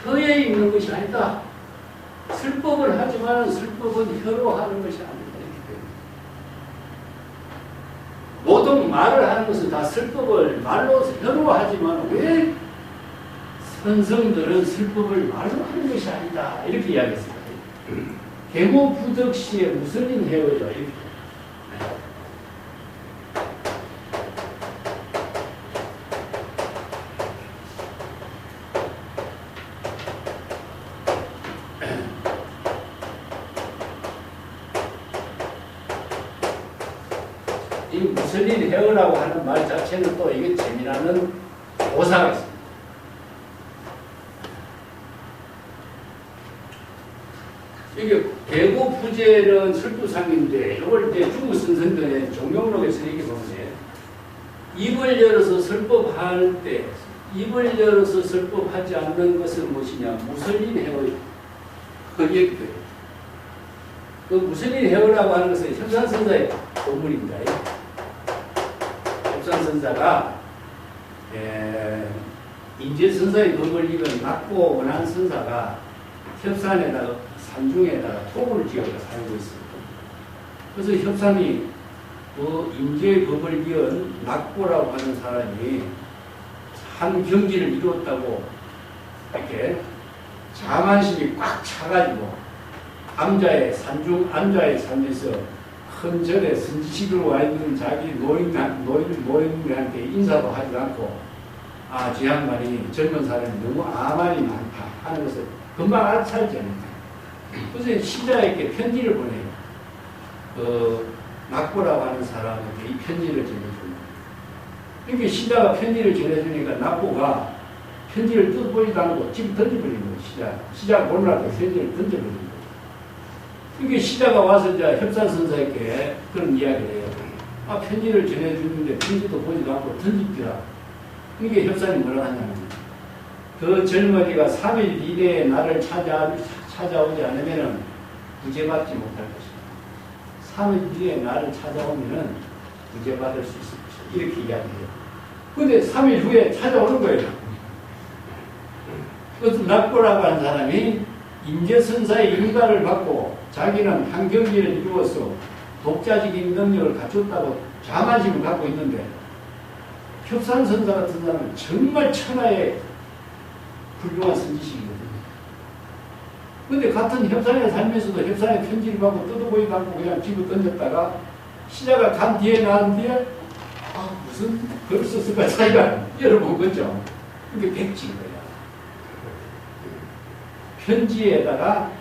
Speaker 3: 혀에 있는 것이 아니다. 설법을 하지만 설법은 혀로 하는 것이 아니다. 모든 말을 하는 것은 다 설법을 말로 혀로 하지만 왜 선성들은 설법을 말로 하는 것이 아니다. 이렇게 이야기했습니다. 계모부덕시에 무슨 해요? 이렇게. 이 무슬린 헤어라고 하는 말 자체는 또 이게 재미나는 오사가 있습니다. 이게 개고부제는 설두상인데 이걸 이제 중국 선생들의 종용록에서 이렇게 보면 입을 열어서 설법할 때 입을 열어서 설법하지 않는 것은 무엇이냐? 무슬린 헤어예요. 그 얘기예요. 그 무슬린 헤어라고 하는 것은 협산선사의 본문입니다. 협산선사가 인제선사의 법을 읽은 낙고 원한 선사가 협산에다가 산중에다가 톱을 지어서 살고 있습니다. 그래서 협산이 그 인제의 법을 이은 낙고라고 하는 사람이 한 경지를 이루었다고 이렇게 자만심이 꽉 차가지고 암자의 산에서 큰 절에 선지식으로 와 있는 자기 노인들한테 인사도 하지 않고 저 양반이 젊은 사람이 너무 아말이 많다 하는 것을 금방 알아차리지 않는다. 그래서 시자에게 편지를 보내요. 낙고라고 하는 사람에게 이 편지를 전해줍니다. 이렇게 시자가 편지를 전해주니까 낙고가 편지를 뜯어보지도 않고 집에 던져버린 거예요. 시자가 몰라도 편지를 던져버린 거예요. 이게 시자가 와서 이제 협산선사에게 그런 이야기를 해요. 편지를 전해주는데 편지도 보지도 않고 던집시다. 이게 협산이 뭐라고 하냐면 그 젊은이가 3일 이내에 나를 찾아오지 않으면 구제받지 못할 것이다. 3일 뒤에 나를 찾아오면 구제받을 수 있을 것이다. 이렇게 이야기해요. 근데 3일 후에 찾아오는 거예요. 그래서 낙고라고 하는 사람이 인제선사의 인가를 받고 자기는 한 경지를 이루어서 독자적인 능력을 갖췄다고 자만심을 갖고 있는데 협산선사 같은 사람은 정말 천하의 훌륭한 선지식이거든요. 근데 같은 협산에 살면서도 협산에 편지를 받고 뜯어보지도 않고 그냥 집어 던졌다가 시자가 간 뒤에 나온 뒤에 무슨 글을 썼을까 자기가 열어본 거죠. 이게 백지인 거야. 편지에다가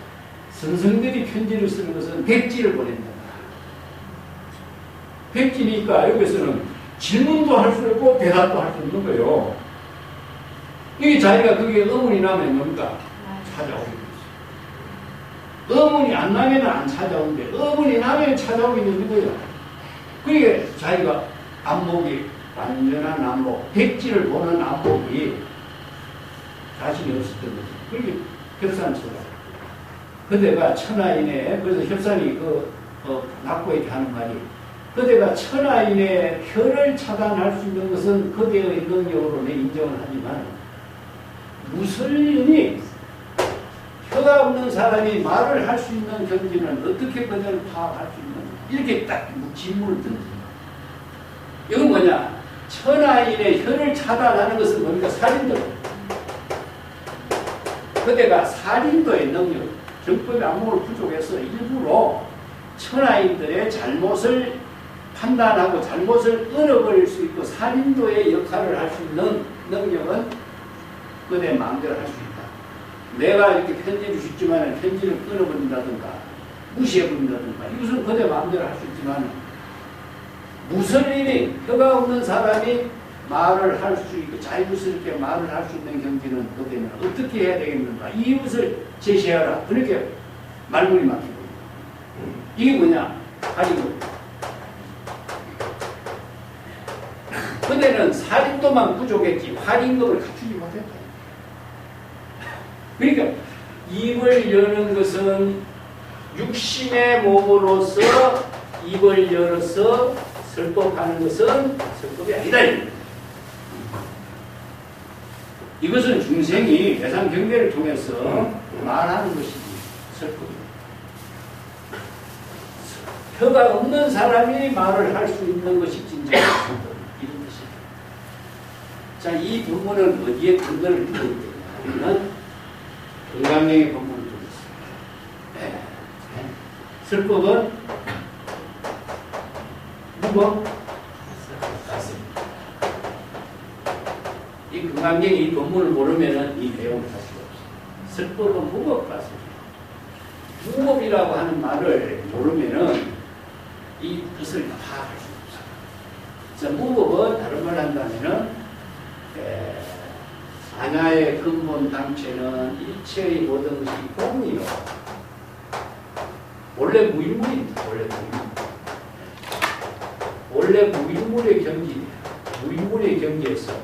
Speaker 3: 선생들이 편지를 쓰는 것은 백지를 보낸다. 백지니까 여기서는 질문도 할 수 있고 대답도 할 수 있는 거예요. 이게 자기가 그게 의문이 나면 뭡니까? 찾아오게 되죠. 의문이 안 나면 안 찾아오는데 의문이 나면 찾아오게 되는 거예요. 그러니까 자기가 안목이 완전한 안목, 백지를 보는 안목이 자신이 없었던 거죠. 그렇게 협산처럼. 그대가 천하인의, 그래서 협산이 낙고에게 하는 말이, 그대가 천하인의 혀를 차단할 수 있는 것은 그대의 능력으로 내 인정을 하지만, 무슬림이 혀가 없는 사람이 말을 할 수 있는 경지는 어떻게 그대를 파악할 수 있는, 이렇게 딱 질문을 던집니다. 이건 뭐냐? 천하인의 혀를 차단하는 것은 뭡니까? 살인도. 그대가 살인도의 능력, 정법의 안목을 부족해서 일부러 천하인들의 잘못을 판단하고 잘못을 끊어버릴 수 있고 살인도의 역할을 할 수 있는 능력은 그대 마음대로 할 수 있다. 내가 이렇게 편지를 줬지만 편지를 끊어버린다든가 무시해버린다든가 이것은 그대 마음대로 할 수 있지만 무슬림이 혀가 없는 사람이 말을 할 수 있고 자유스럽게 말을 할 수 있는 경지는 그대는 어떻게 해야 되겠는가? 이웃을 제시하라. 그렇게 말문이 막히고 이게 뭐냐? 살인도. 그대는 살인도만 부족했지 활인급을 갖추지 못했다. 그러니까 입을 여는 것은 육신의 몸으로서 입을 열어서 설법하는 것은 설법이 아니다. 이것은 중생이 대상 경계를 통해서 말하는 것이지 설법입니다. 혀가 없는 사람이 말을 할 수 있는 것이 진정한 설법 이런 것입니다. 자, 이 본문은 어디에 근거를 두고 있느냐면 건강명의 본문을 두고 있습니다. 설법은 무법 같습니다. 이 건강명이 이 본문을 모르면 이 내용을 할 수가 없습니다. 설법은 무법 같습니다. 무법이라고 하는 말을 모르면은 이 뜻을 파악할 수 없어요. 무법은 다른 말 한다면은 사냐의 근본 당체는 일체의 모든 것이 공이요. 원래 무일물입니다. 원래 무일물의 경지입니다. 무일물의 경지에서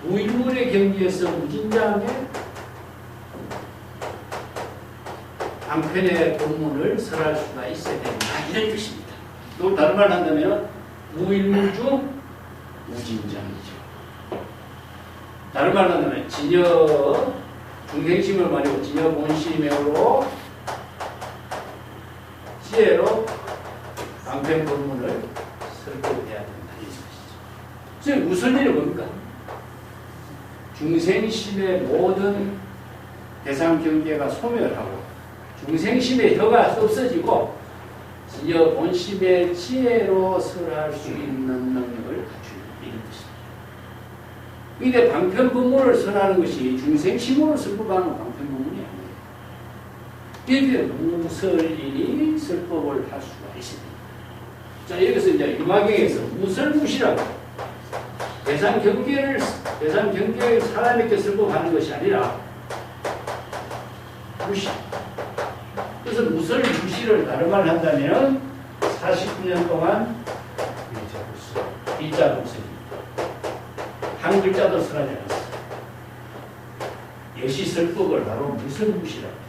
Speaker 3: 무일물의 경지에서 무진장의 방편의 본문을 설할 수가 있어야 된다. 이런 뜻입니다. 또 다른 말 한다면 무일물 중 무진장이죠. 다른 말 한다면 진여 중생심을 말하고 진여 본심으로 지혜로 방편 본문을 설법해야 된다. 이 뜻이죠. 지금 무슨 일이 뭡니까? 중생심의 모든 대상 경계가 소멸하고 중생심의 혀가 없어지고 진여 본심의 지혜로 설할 수 있는 능력을 갖추는 이런 뜻입니다. 그런데 방편 본문을 설하는 것이 중생심으로 설법하는 방편 본문이 아니에요. 이게 무설이니 설법을 할 수가 있습니다. 자, 여기서 이제 유마경에서 무설무시라고 대상 경계를 사람에게 설법하는 것이 아니라 무시. 그래서 무설무시를 다른 말을 한다면 49년 동안 일자 복습입니다. 한 글자도 설하지 않았어요. 여시설법을 바로 무설무시라고.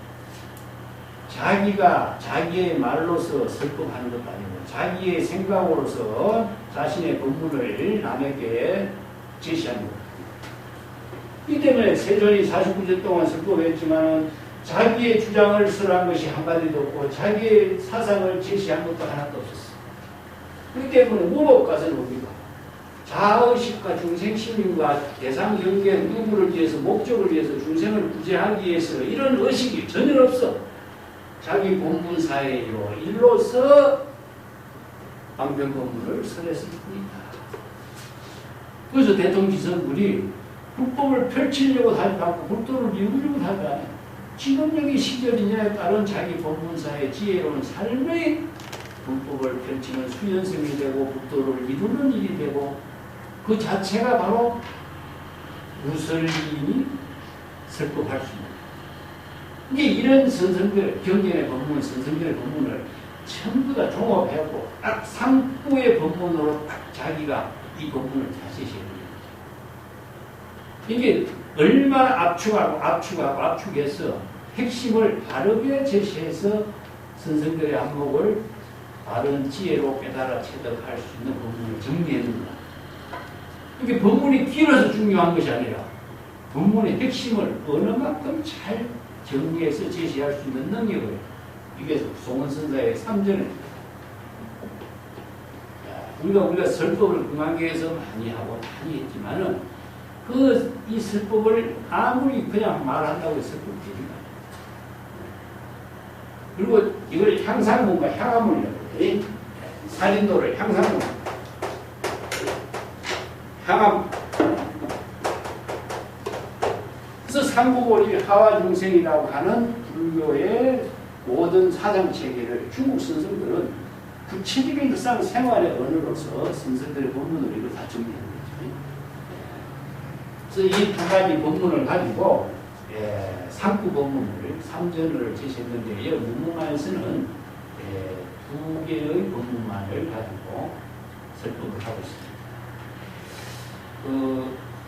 Speaker 3: 자기의 말로서 설법하는 것도 아니고 자기의 생각으로서 자신의 본문을 남에게 제시하는 것. 이 때문에 세존이 49년 동안 설법했지만 자기의 주장을 설한 것이 한마디도 없고 자기의 사상을 제시한 것도 하나도 없었어요. 그렇기 때문에 무법과서는 뭡니까? 자의식과 중생심과 대상 경계 누구를 위해서 목적을 위해서 중생을 구제하기 위해서 이런 의식이 전혀 없어. 자기 본분사예요. 일로서 방편 본문을 설했을 뿐이다. 그래서 대통지성불이 불법을 펼치려고 하지 않고 불도를 이루려고 하지 않아요. 지금 여기 시절이냐에 따른 자기 본분사의 지혜로운 삶의 불법을 펼치는 수연성이 되고 불도를 이루는 일이 되고 그 자체가 바로 무설인이 설법할 수 있는 이게 이런 선성들, 경전의 본문, 선성들의 본문을 전부 다 종합해갖고 딱 상부의 본문으로 딱 자기가 이 본문을 다 제시해버리는 거죠. 이게 얼마나 압축해서 핵심을 바르게 제시해서 선성들의 안목을 바른 지혜로 깨달아 체득할 수 있는 본문을 정리했는가. 이게 본문이 길어서 중요한 것이 아니라 본문의 핵심을 어느 만큼 잘 정리해서 제시할 수 있는 능력을 이게 송원선사의 3전입니다. 우리가 설법을 금강경에서 많이 하고 많이 했지만은 이 설법을 아무리 그냥 말한다고 해서 설법이 됩니다. 그리고 이걸 향상문과 향화문이라고 해요. 살인도를 향상문. 향암. 그래서 삼국오리 하와중생이라고 하는 불교의 모든 사상체계를 중국 선생들은 구체적인 일상생활의 언어로서 선생들의 본문으로 이걸 다 정리하는 거죠. 그래서 이 두 가지 본문을 가지고 삼구 본문을 3전을 제시했는데 이 문문만에서는 두 개의 본문만을 가지고 설법을 하고 있습니다.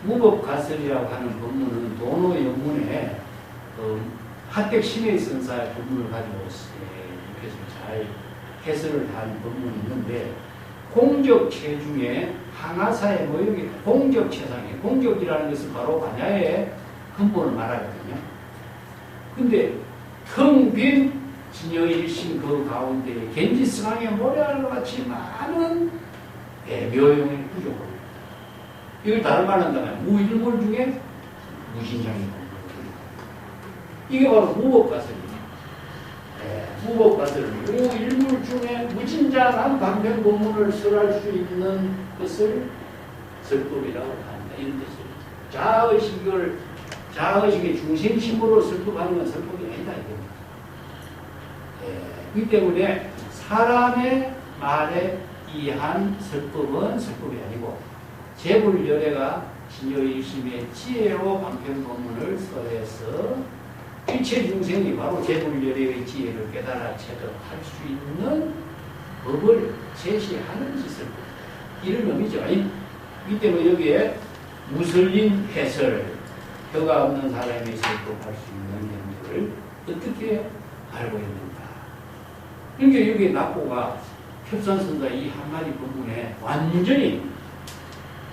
Speaker 3: 무법가설이라고 하는 법문은 도노연문에 하택 신의 선사의 법문을 가지고 이렇게 잘 해설을 한 법문이 있는데, 공적체 중에 항아사의 모형이 공적체상이에요. 공적이라는 것은 바로 반야의 근본을 말하거든요. 근데 텅 빈 진여일신 그 가운데 겐지스강의 모래알과 같이 많은 묘용이 부족합니다. 이걸 다른 말 한다면 무일물 중에 무신장이 공부를. 이게 바로 무법가설입니다. 무법가설, 무일물 중에 무진자한 방편 본문을 설할 수 있는 것을 설법이라고 합니다. 이런 뜻입니다. 자의식의 중심심으로 설법하는 건 설법이 아니다. 이 때문에 사람의 말에 의한 설법은 설법이 아니고, 제불열애가 진여일심의 지혜로 방편 본문을 설해서 일체 중생이 바로 제불열애의 지혜를 깨달아 체득할 수 있는 법을 제시하는 짓을, 이런 의미죠. 이 때문에 여기에 무설린 해설, 혀가 없는 사람이 설법할 수 있는 점들을 어떻게 알고 있는가. 그러니까 여기에 낙고가 협산선사 이 한마디 부분에 완전히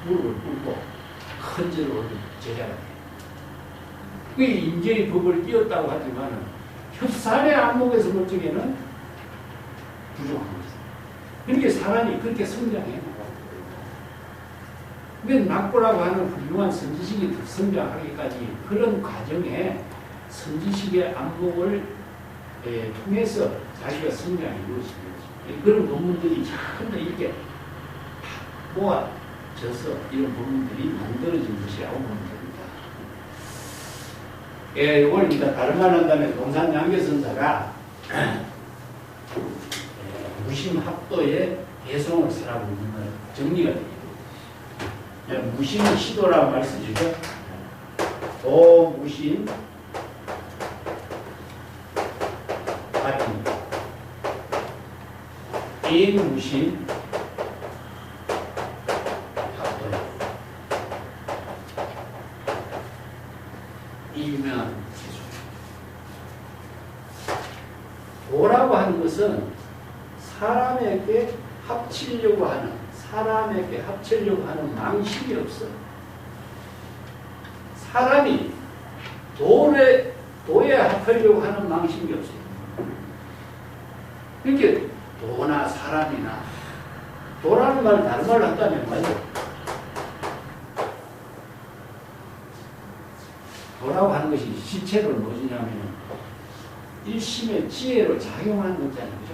Speaker 3: 무릎을 꿇고 큰 절을 얻은 제자가 돼요. 그게 인재의 법을 띄었다고 하지만 협산의 안목에서 볼 적에는 부족한 거죠. 그러니까 사람이 그렇게 성장해요. 그러니까 낙고라고 하는 훌륭한 선지식이 성장하기까지 그런 과정에 선지식의 안목을 통해서 자기가 성장이 이루어진 거죠. 그런 본문들이 전부 이렇게 모아져서 이런 본문들이 만들어진 것이라고 보면 됩니다. 이걸 우리가 다른 말 한다면 동산양계선사가 무심합도의 배송을 쓰라고 있는 정리가 됩니다. 무심은 시도라고 말 쓰시죠. 도무심 같은 인무심 합도. 이 유명한 기술. 도라고 하는 것은 사람에게 합치려고 하는 망심이 없어. 사람이 도에 합하려고 하는 망심이 없어요. 이렇게 도나 사람이나, 도라는 말은 다른 말로 한다면 말이죠. 도라고 하는 것이 실체로 무엇이냐면 일심의 지혜로 작용하는 거잖아요. 그죠?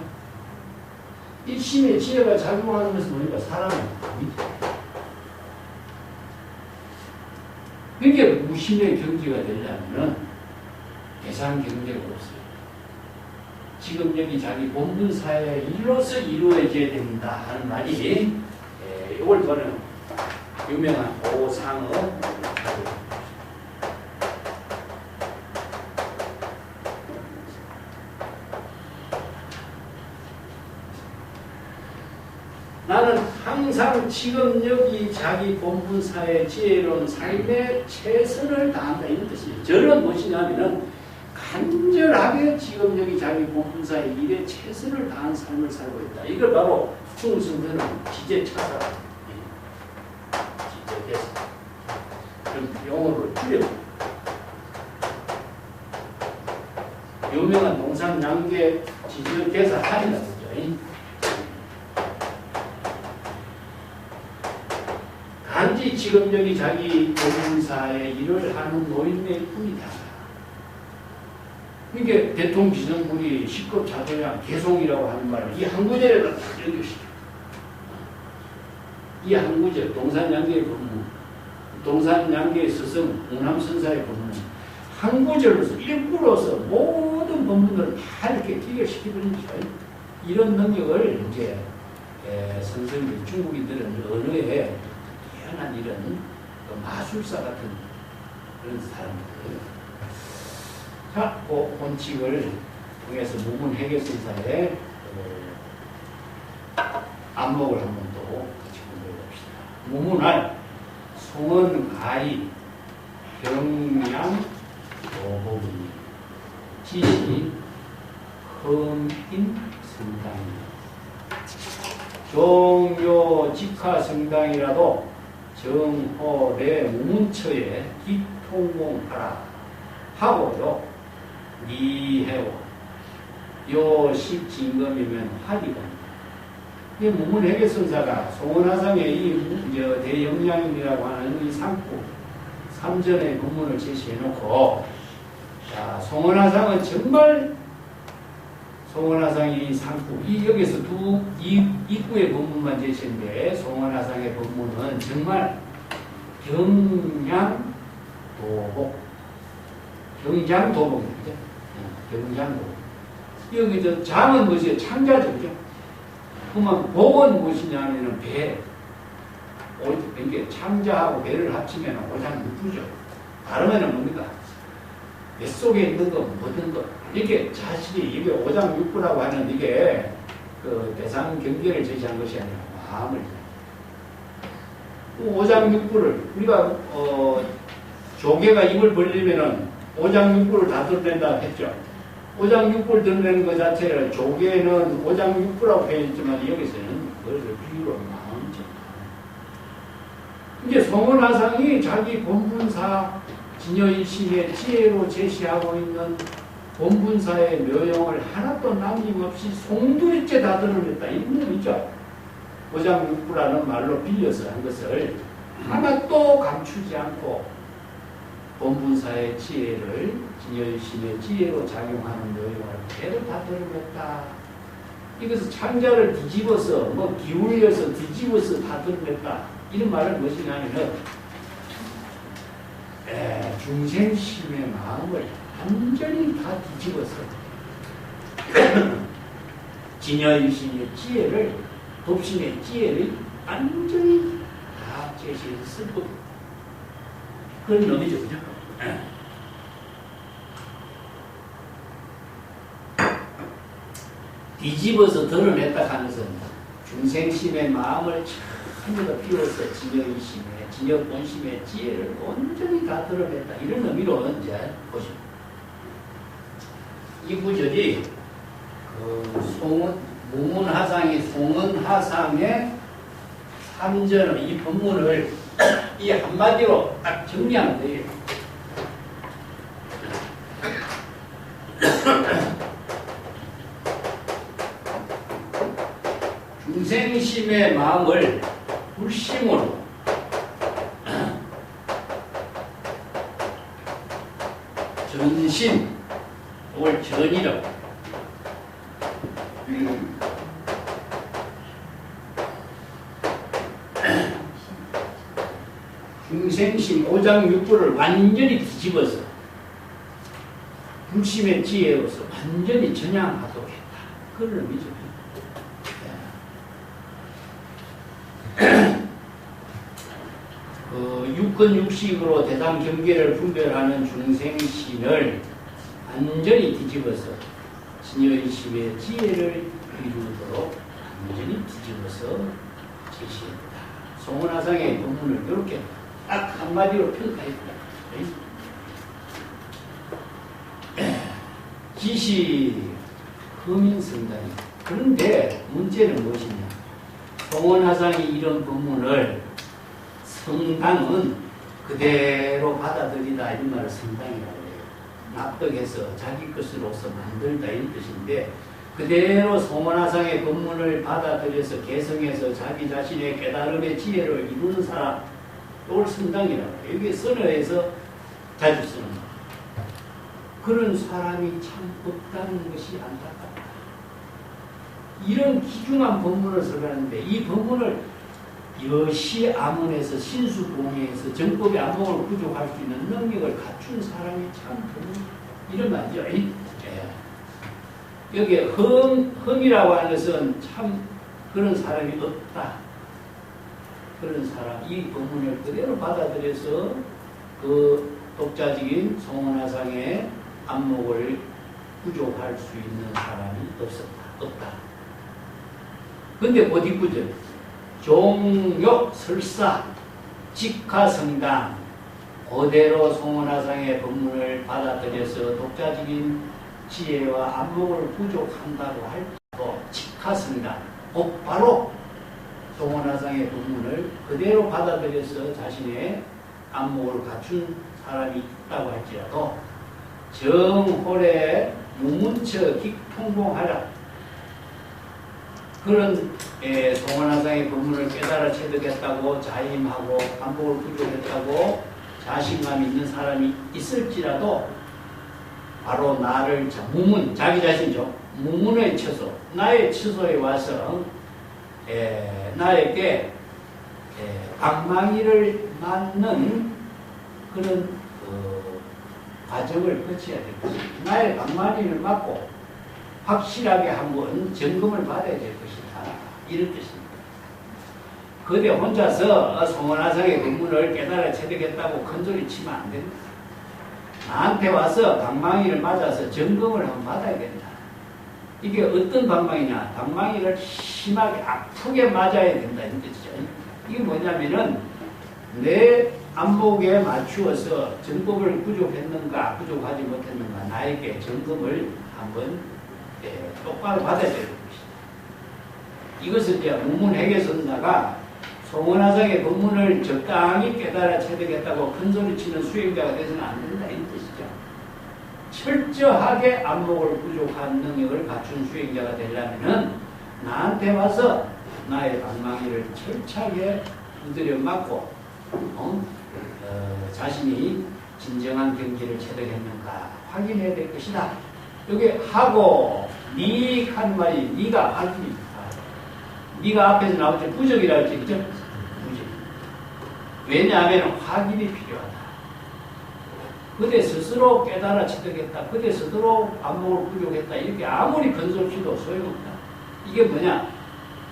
Speaker 3: 일심의 지혜가 작용하는 것은 뭐니까 사람은 아니죠. 그러니까 무심의 경지가 되려면 계산 경제가 없어요. 지금 여기 자기 본분사에 이로써 이루어져야 된다 하는 말이, 이걸 저는 유명한 오상어. 나는 항상 지금 여기 자기 본분사의 지혜로운 삶에 최선을 다한다, 이런 뜻이에요. 저는 무엇이냐면은 간절하게 지금 여기 자기 본분사의 일에 최선을 다한 삶을 살고 있다. 이걸 바로 중승들은 지제차사, 지제대사, 좀 용어를 줄여요. 유명한 동산양계 지제대사 한이라고 그러죠. 단지 지금 여기 자기 본분사의 일을 하는 노인의 뿐이다. 이게 대통령 지정군이 식급자도양 개송이라고 하는 말을 이 한 구절에다 딱 연결시켜. 이 한 구절, 동산양계의 법문, 동산양계의 스승, 웅남선사의 법문, 한 구절로서, 일부로서 모든 법문들을 다 이렇게 기결시키는 거죠. 이런 능력을 이제 선생님, 중국인들은 언어에 희한한 이런 마술사 같은 그런 사람들이에요. 자, 그 본칙을 통해서 무문해결선사의 안목을 한번 또 같이 공부해 봅시다. 무문할 송은 가리, 경량 도복입니다. 지시 흠인 성당입니다. 종묘 직하 성당이라도 정호 내 무문처에 기통공하라 하고요. 니해오 요 십진검이면 하기입니다. 이 무문회계선사가 송원화상의 이 대영량이라고 하는 이 상품 3전의 법문을 제시해놓고, 자, 송원화상은 정말 송원화상의 상품, 여기서 입구의 법문만 제시했는데, 송원화상의 법문은 정말 경량도복, 경장도복입니다. 경장도복. 여기 저 장은 무엇이에요? 창자죠, 그죠? 그러면 복은 무엇이냐면은 배. 이게 창자하고 배를 합치면 오장육부죠. 다르면은 뭡니까? 뱃속에 있는 것, 모든 것. 이게 자신이, 이게 오장육부라고 하는 이게 그 대상 경계를 제시한 것이 아니라 마음을. 오장육부를, 우리가, 조개가 입을 벌리면은 오장육부를 다 드러낸다 했죠. 오장육부를 드러내는 것 자체를 조개는 오장육부라고 표현했지만 여기서는 그것을 비유로 마음처럼. 이제 송원화상이 자기 본분사 진여일심의 지혜로 제시하고 있는 본분사의 묘용을 하나도 남김없이 송두리째 다 드러냈다. 이런 의미죠. 오장육부라는 말로 빌려서 한 것을 하나도 감추지 않고 본분사의 지혜를 진여일심의 지혜로 작용하는 묘용을 그대로 다 드러냈다. 이것을 창자를 뒤집어서 기울여서 뒤집어서 다 드러냈다. 이런 말은 무엇이냐면 중생심의 마음을 완전히 다 뒤집어서 진여일심의 지혜를, 법심의 지혜를 완전히 다 제시해서 슬픈 그런 놈이죠, 그죠? 뒤집어서 드러냈다 하는 것은 중생심의 마음을 전부 다 비워서 진여의심의, 진여본심의 지혜를 온전히 다 드러냈다. 이런 의미로 이제 보십니다. 이 구절이 무문하상이 송은하상의 3전의 이 법문을 이 한마디로 딱 정리하면 돼요. 중생심의 마음을 불심으로 전심 혹은 전이라고 중생심 오장육부를 완전히 뒤집어서 불심의 지혜로서 완전히 전향하도록 했다. 그런 의미죠. 육근육식으로 대상 경계를 분별하는 중생심을 완전히 뒤집어서 진여의심의 지혜를 이루도록 완전히 뒤집어서 제시했다. 송원화상의 법문을 이렇게 딱 한마디로 평가했다. 지시 흠인성당이. 그런데 문제는 무엇이냐? 송원화상이 이런 법문을 성당은 그대로 받아들이다 이런 말을 성당이라고 해요. 납득해서 자기 것으로서 만들다 이런 뜻인데, 그대로 송원화상의 법문을 받아들여서 개성해서 자기 자신의 깨달음의 지혜를 이루는 사람, 이걸 성당이라고 해요. 여기 선어에서 자주 쓰는 거. 그런 사람이 참 없다는 것이 안타깝다. 이런 귀중한 법문을 설하는데 이 법문을 여시 암언에서 신수공예에서 정법의 암몽을 구족할 수 있는 능력을 갖춘 사람이 참 드문, 이런 말이죠. 여기에 흠이라고 하는 것은 참 그런 사람이 없다. 그런 사람, 이 법문을 그대로 받아들여서 그 독자적인 송원화상의 안목을 구족할 수 있는 사람이 없다. 근데 곧 이구절 종욕 설사 직화성당 그대로 송원화상의 법문을 받아들여서 독자적인 지혜와 안목을 부족한다고 할지라도 직화성당 곧바로 송원화상의 법문을 그대로 받아들여서 자신의 안목을 갖춘 사람이 있다고 할지라도 정홀에 무문처 기통봉하라 그런 송원화상의 법문을 깨달아 체득했다고 자임하고 안목을 부족했다고 자신감 있는 사람이 있을지라도 바로 나를 무문, 자기 자신이죠. 무문의 처소, 나의 처소에 와서 나에게 방망이를 맞는 그런 과정을 거쳐야 될 것입니다. 나의 방망이를 맞고 확실하게 한번 점검을 받아야 될 것이다. 이런 뜻입니다. 그대 혼자서 송원화상의 법문을 깨달아 체득했다고 큰소리 치면 안 됩니다. 나한테 와서 방망이를 맞아서 점검을 한번 받아야 된다. 이게 어떤 방망이냐? 방망이를 심하게 아프게 맞아야 된다. 이 뜻이죠. 이게 뭐냐면은 내 안목에 맞추어서 점검을 부족했는가 부족하지 못했는가 나에게 점검을 한번 똑바로 받아야 되는 것이다. 이것을 이제 무문회계선사가 송원화상의 법문을 적당히 깨달아 체득했다고 큰소리치는 수행자가 되서는 안 된다 이 뜻이죠. 철저하게 안목을 부족한 능력을 갖춘 수행자가 되려면은 나한테 와서 나의 방망이를 철저하게 두드려 맞고 자신이 진정한 경지를 체득했는가 확인해야 될 것이다. 여기 하고 니 하는 말이 니가 확인입니다. 니가 앞에서 나오죠. 부적이라고 했죠. 부적. 왜냐하면 확인이 필요하다. 그대 스스로 깨달아 체득했다. 그대 스스로 안목을 부족했다. 이렇게 아무리 건설시도 소용없다. 이게 뭐냐?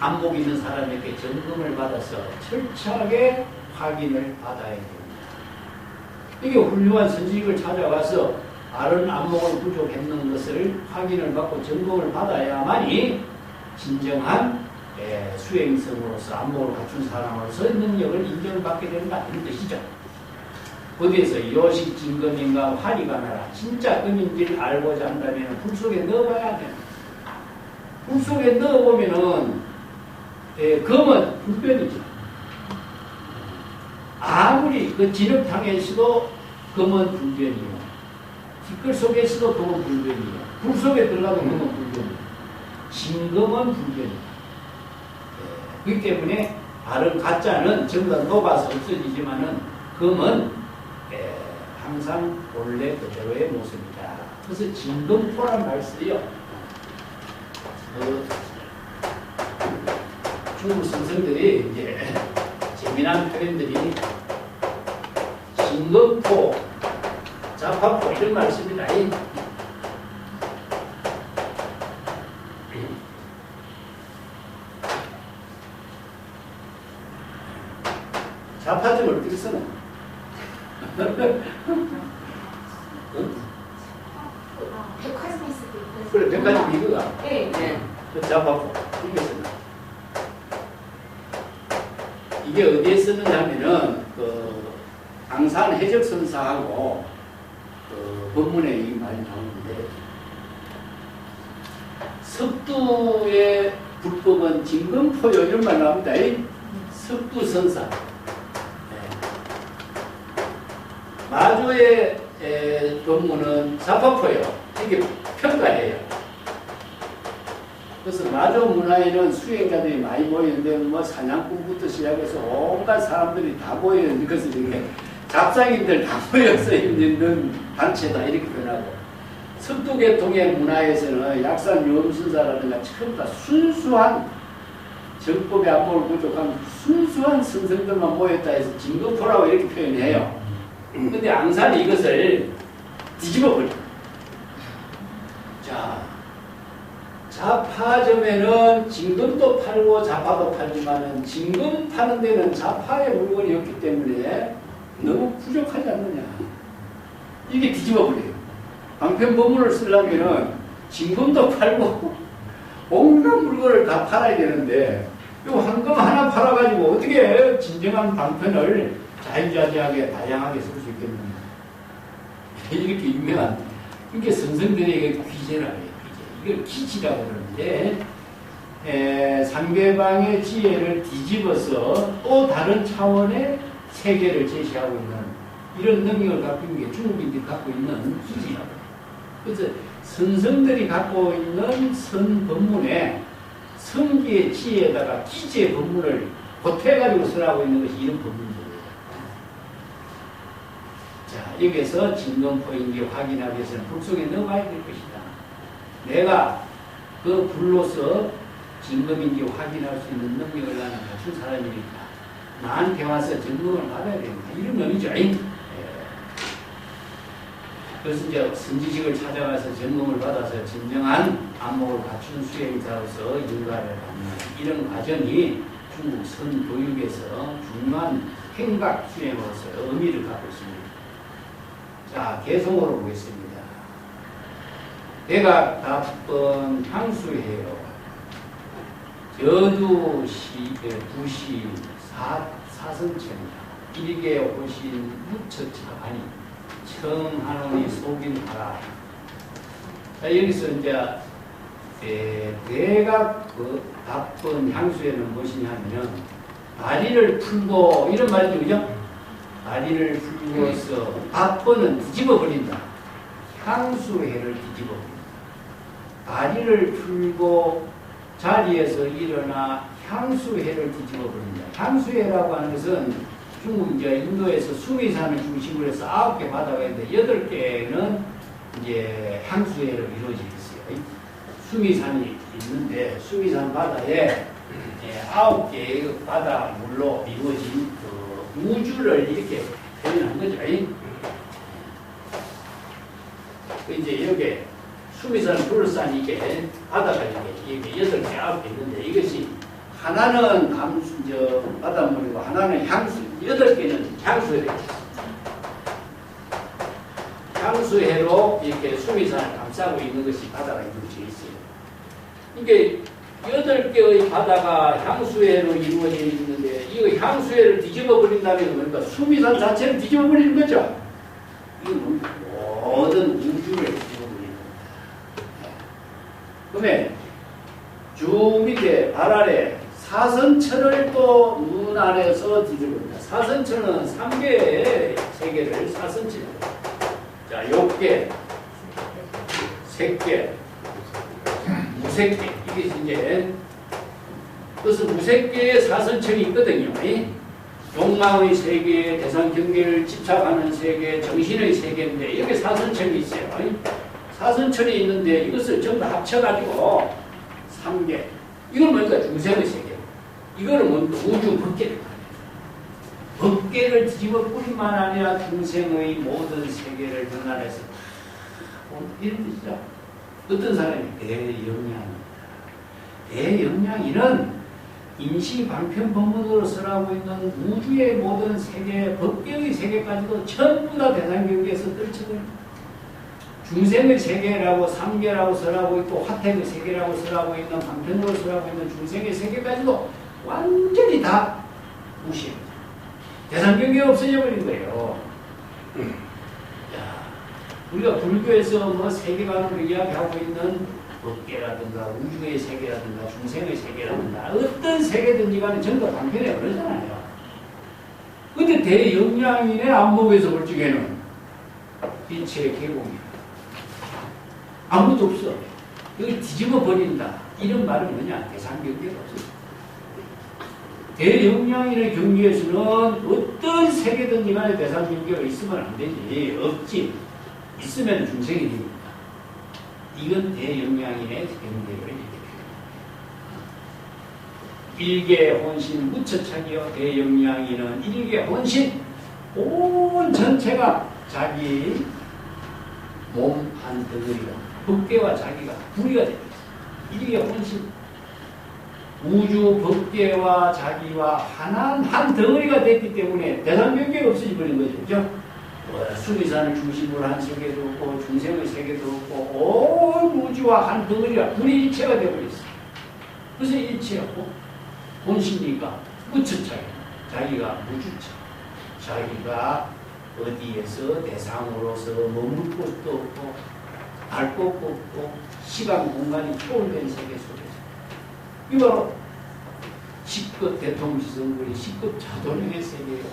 Speaker 3: 안목 있는 사람에게 점검을 받아서 철저하게 확인을 받아야 됩니다. 이게 훌륭한 선지식을 찾아가서 다른 안목을 부족했는 것을 확인을 받고 점검을 받아야만이 진정한 수행성으로서 안목을 갖춘 사람으로서 능력을 인정을 받게 된다. 이런 뜻이죠. 어디에서 요식 진검인가 화리가 나라. 진짜 금인지를 알고자 한다면 불 속에 넣어봐야 됩니다. 불 속에 넣어보면은 검은 불변이죠. 아무리 그 진흙탕에서도 검은 불변이요. 티끌 속에서도 검은 불변이요. 불 속에 들어가도 검은 불변이요. 진검은 불변이요. 그렇기 때문에 다른 가짜는 전부 다 녹아서 없어지지만은 검은 항상 본래 그대로의 모습이다. 그래서 진검포란 말 쓰요. 중국 선생들이 이제 재미난 표현들이 진검포, 자파포 이런 말 씁니다. 자파점을 어떻게 쓰나?
Speaker 1: 백화점에 있을 때.
Speaker 3: 그래, 백화점 이거가.
Speaker 1: 네.
Speaker 3: 그 자파포. 이게 쓰나? 이게 어디에 쓰느냐면은, 앙산 해적선사하고, 법문에 이 말이 나오는데, 석두의 불법은 진검포요, 이런 말 나옵니다. 석두선사. 마조의 법문은 자파포예요. 이게 평가해요. 그래서 마조 문화에는 수행자들이 많이 모이는데 뭐 사냥꾼부터 시작해서 온갖 사람들이 다 모여있는 것을 이렇게 잡상인들 다 모여서 있는 단체다 이렇게 표현하고 석두계통의 문화에서는 약산 유엄순사라든가 전부 다 순수한 정법의 안목을 부족한 순수한 선생들만 모였다 해서 진검포라고 이렇게 표현해요. 근데 앙산이 이것을 뒤집어 버려. 자, 자파점에는 진검도 팔고 자파도 팔지만은 진검 파는 데는 자파의 물건이 없기 때문에 너무 부족하지 않느냐. 이게 뒤집어 버려요. 방편 법문을 쓰려면은 진검도 팔고 온갖 물건을 다 팔아야 되는데 이 황금 하나 팔아가지고 어떻게 진정한 방편을 자유자재하게 다양하게 쓸 수 있겠는가. 이렇게 유명한, 이게 선생들에게 귀재라고 해요. 귀재. 이걸 기치라고 그러는데, 상대방의 지혜를 뒤집어서 또 다른 차원의 세계를 제시하고 있는 이런 능력을 갖고 있는 게 중국인들이 갖고 있는 기지라고 해요. 그래서 선성들이 갖고 있는 선법문에 성기의 지혜에다가 기지의 법문을 보태가지고 쓰라고 있는 것이 이런 법문입니다. 자, 여기에서 진검포인지 확인하기 위해서는 불 속에 넣어봐야 될 것이다. 내가 그 불로서 진검인지 확인할 수 있는 능력을 나는 갖춘 사람이니까 나한테 와서 점검을 받아야 된다. 이런 의미죠. 그래서 이제 선지식을 찾아가서 점검을 받아서 진정한 안목을 갖춘 수행자로서 인가를 받는 이런 과정이 중국 선교육에서 중요한 행각 수행으로서 의미를 갖고 있습니다. 자, 개성으로 보겠습니다. 내가 답번 향수해요. 저주시, 부시, 사선천이다. 일개 호신 무처차하니 청하노니 속인하라. 자, 여기서 이제 내가 그 답번 향수에는 무엇이냐 하면 다리를 풀고 이런 말이죠. 그죠? 다리를 풀고서 답번은 뒤집어 버린다. 향수회를 뒤집어 버린다. 다리를 풀고 자리에서 일어나 향수회를 뒤집어 버린다. 향수회라고 하는 것은 중국 이제 인도에서 수미산을 중심으로 해서 9개 바다가 있는데 8개는 이제 향수회로 이루어져 있어요. 수미산이 있는데 수미산 바다에 9개의 바다 물로 이루어진 그 우주를 이렇게 표현한 거죠. 이제 여기 수미산 둘러싼 이게 바다가 이게 8개, 9개 있는데 이것이 하나는 바닷물이고 하나는 향수, 8개는 향수회로 향수회로 이렇게 수미산을 감싸고 있는 것이 바다가 이루어져 있어요. 이게 8개의 바다가 향수회로 이루어져 있는데 이거 향수회를 뒤집어 버린다면 그러니까 수미산 자체를 뒤집어 버리는 거죠. 이건 모든 우주를 뒤집어 버리는 겁니다. 그러면 주 밑에 발 아래 사선천을 또 눈 아래에서 뒤집어봅니다. 사선천은 3개의 세계를 사선천입니다. 자, 6개, 3개, 무색개. 이게 이제, 그래서 무색개의 사선천이 있거든요. 욕망의 세계, 대상 경계를 집착하는 세계, 정신의 세계인데, 여기 사선천이 있어요. 사선천이 있는데, 이것을 전부 합쳐가지고 3개. 이건 뭐니까 중생의 세계. 이거는 뭐 우주 법계를 말해요. 법계를 뒤집어 뿌리만 아니라 중생의 모든 세계를 전환해서 이런 뜻이죠. 어떤 사람이 대영량입니다. 대영량이는 임시방편 법문으로 설하고 있는 우주의 모든 세계, 법계의 세계까지도 전부 다 대상경계에서 떨쳐버립니다. 중생의 세계라고 삼계라고 설하고 있고 화택의 세계라고 설하고 있는 방편으로 설하고 있는 중생의 세계까지도 완전히 다 무시합니다. 대상경계가 없어져 버린 거예요. 자, 우리가 불교에서 뭐 세계관으로 이야기하고 있는 법계라든가 우주의 세계라든가 중생의 세계라든가 어떤 세계든지 간에 전부 다 방편에 그러잖아요. 근데 대영량인의 안목에서 볼 적에는 빛의 계공이야. 아무것도 없어. 이걸 뒤집어 버린다. 이런 말은 뭐냐? 대상경계가 없어. 대영량인의 경계에서는 어떤 세계든지 간에 대상경계가 있으면 안 되지. 없지. 있으면 중생이 됩니다. 이건 대영량인의 경계를 얘기해요. 일개 혼신 무처착이요. 대영량인은 일개 혼신. 온 전체가 자기 몸 한 덩어리가 법계와 자기가 분리가 됩니다. 일개 혼신. 우주 법계와 자기와 한 덩어리가 됐기 때문에 대상경계가 없어져 버린 거죠. 그죠? 수미산을 중심으로 한 세계도 없고 중생의 세계도 없고 온 우주와 한 덩어리가 분리일체가 되어버렸어요. 그래서 일체였고 본심이니까 무처차예요. 자기가 무주차. 자기가 어디에서 대상으로서 머물 곳도 없고 갈 곳도 없고 시간 공간이 초월된 세계 속에서 이거 C급 대통지성불이 C급 자도령의 세계예요.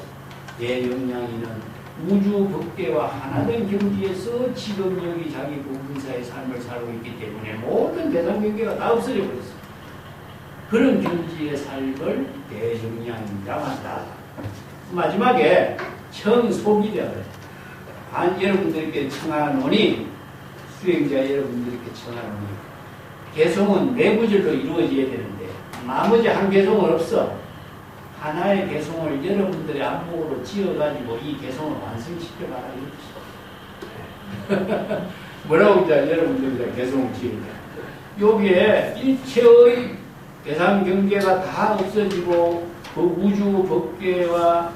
Speaker 3: 대영량이는 우주 법계와 하나된 경지에서 지금 여기 자기 부분사의 삶을 살고 있기 때문에 모든 대상 경계가 다 없어져 버렸어요. 그런 경지의 삶을 대영량이라고 한다. 마지막에 청소기대가 여러분들께 청하노니 수행자 여러분들께 청하노니 개송은 네 구절로 이루어져야 되는데 나머지 한 개송은 없어. 하나의 개송을 여러분들의 안목으로 지어가지고 이 개송을 완성시켜봐라 이거죠. 뭐라고 이제 여러분들이 개송을 지으냐. 여기에 일체의 대상 경계가 다 없어지고 그 우주 법계와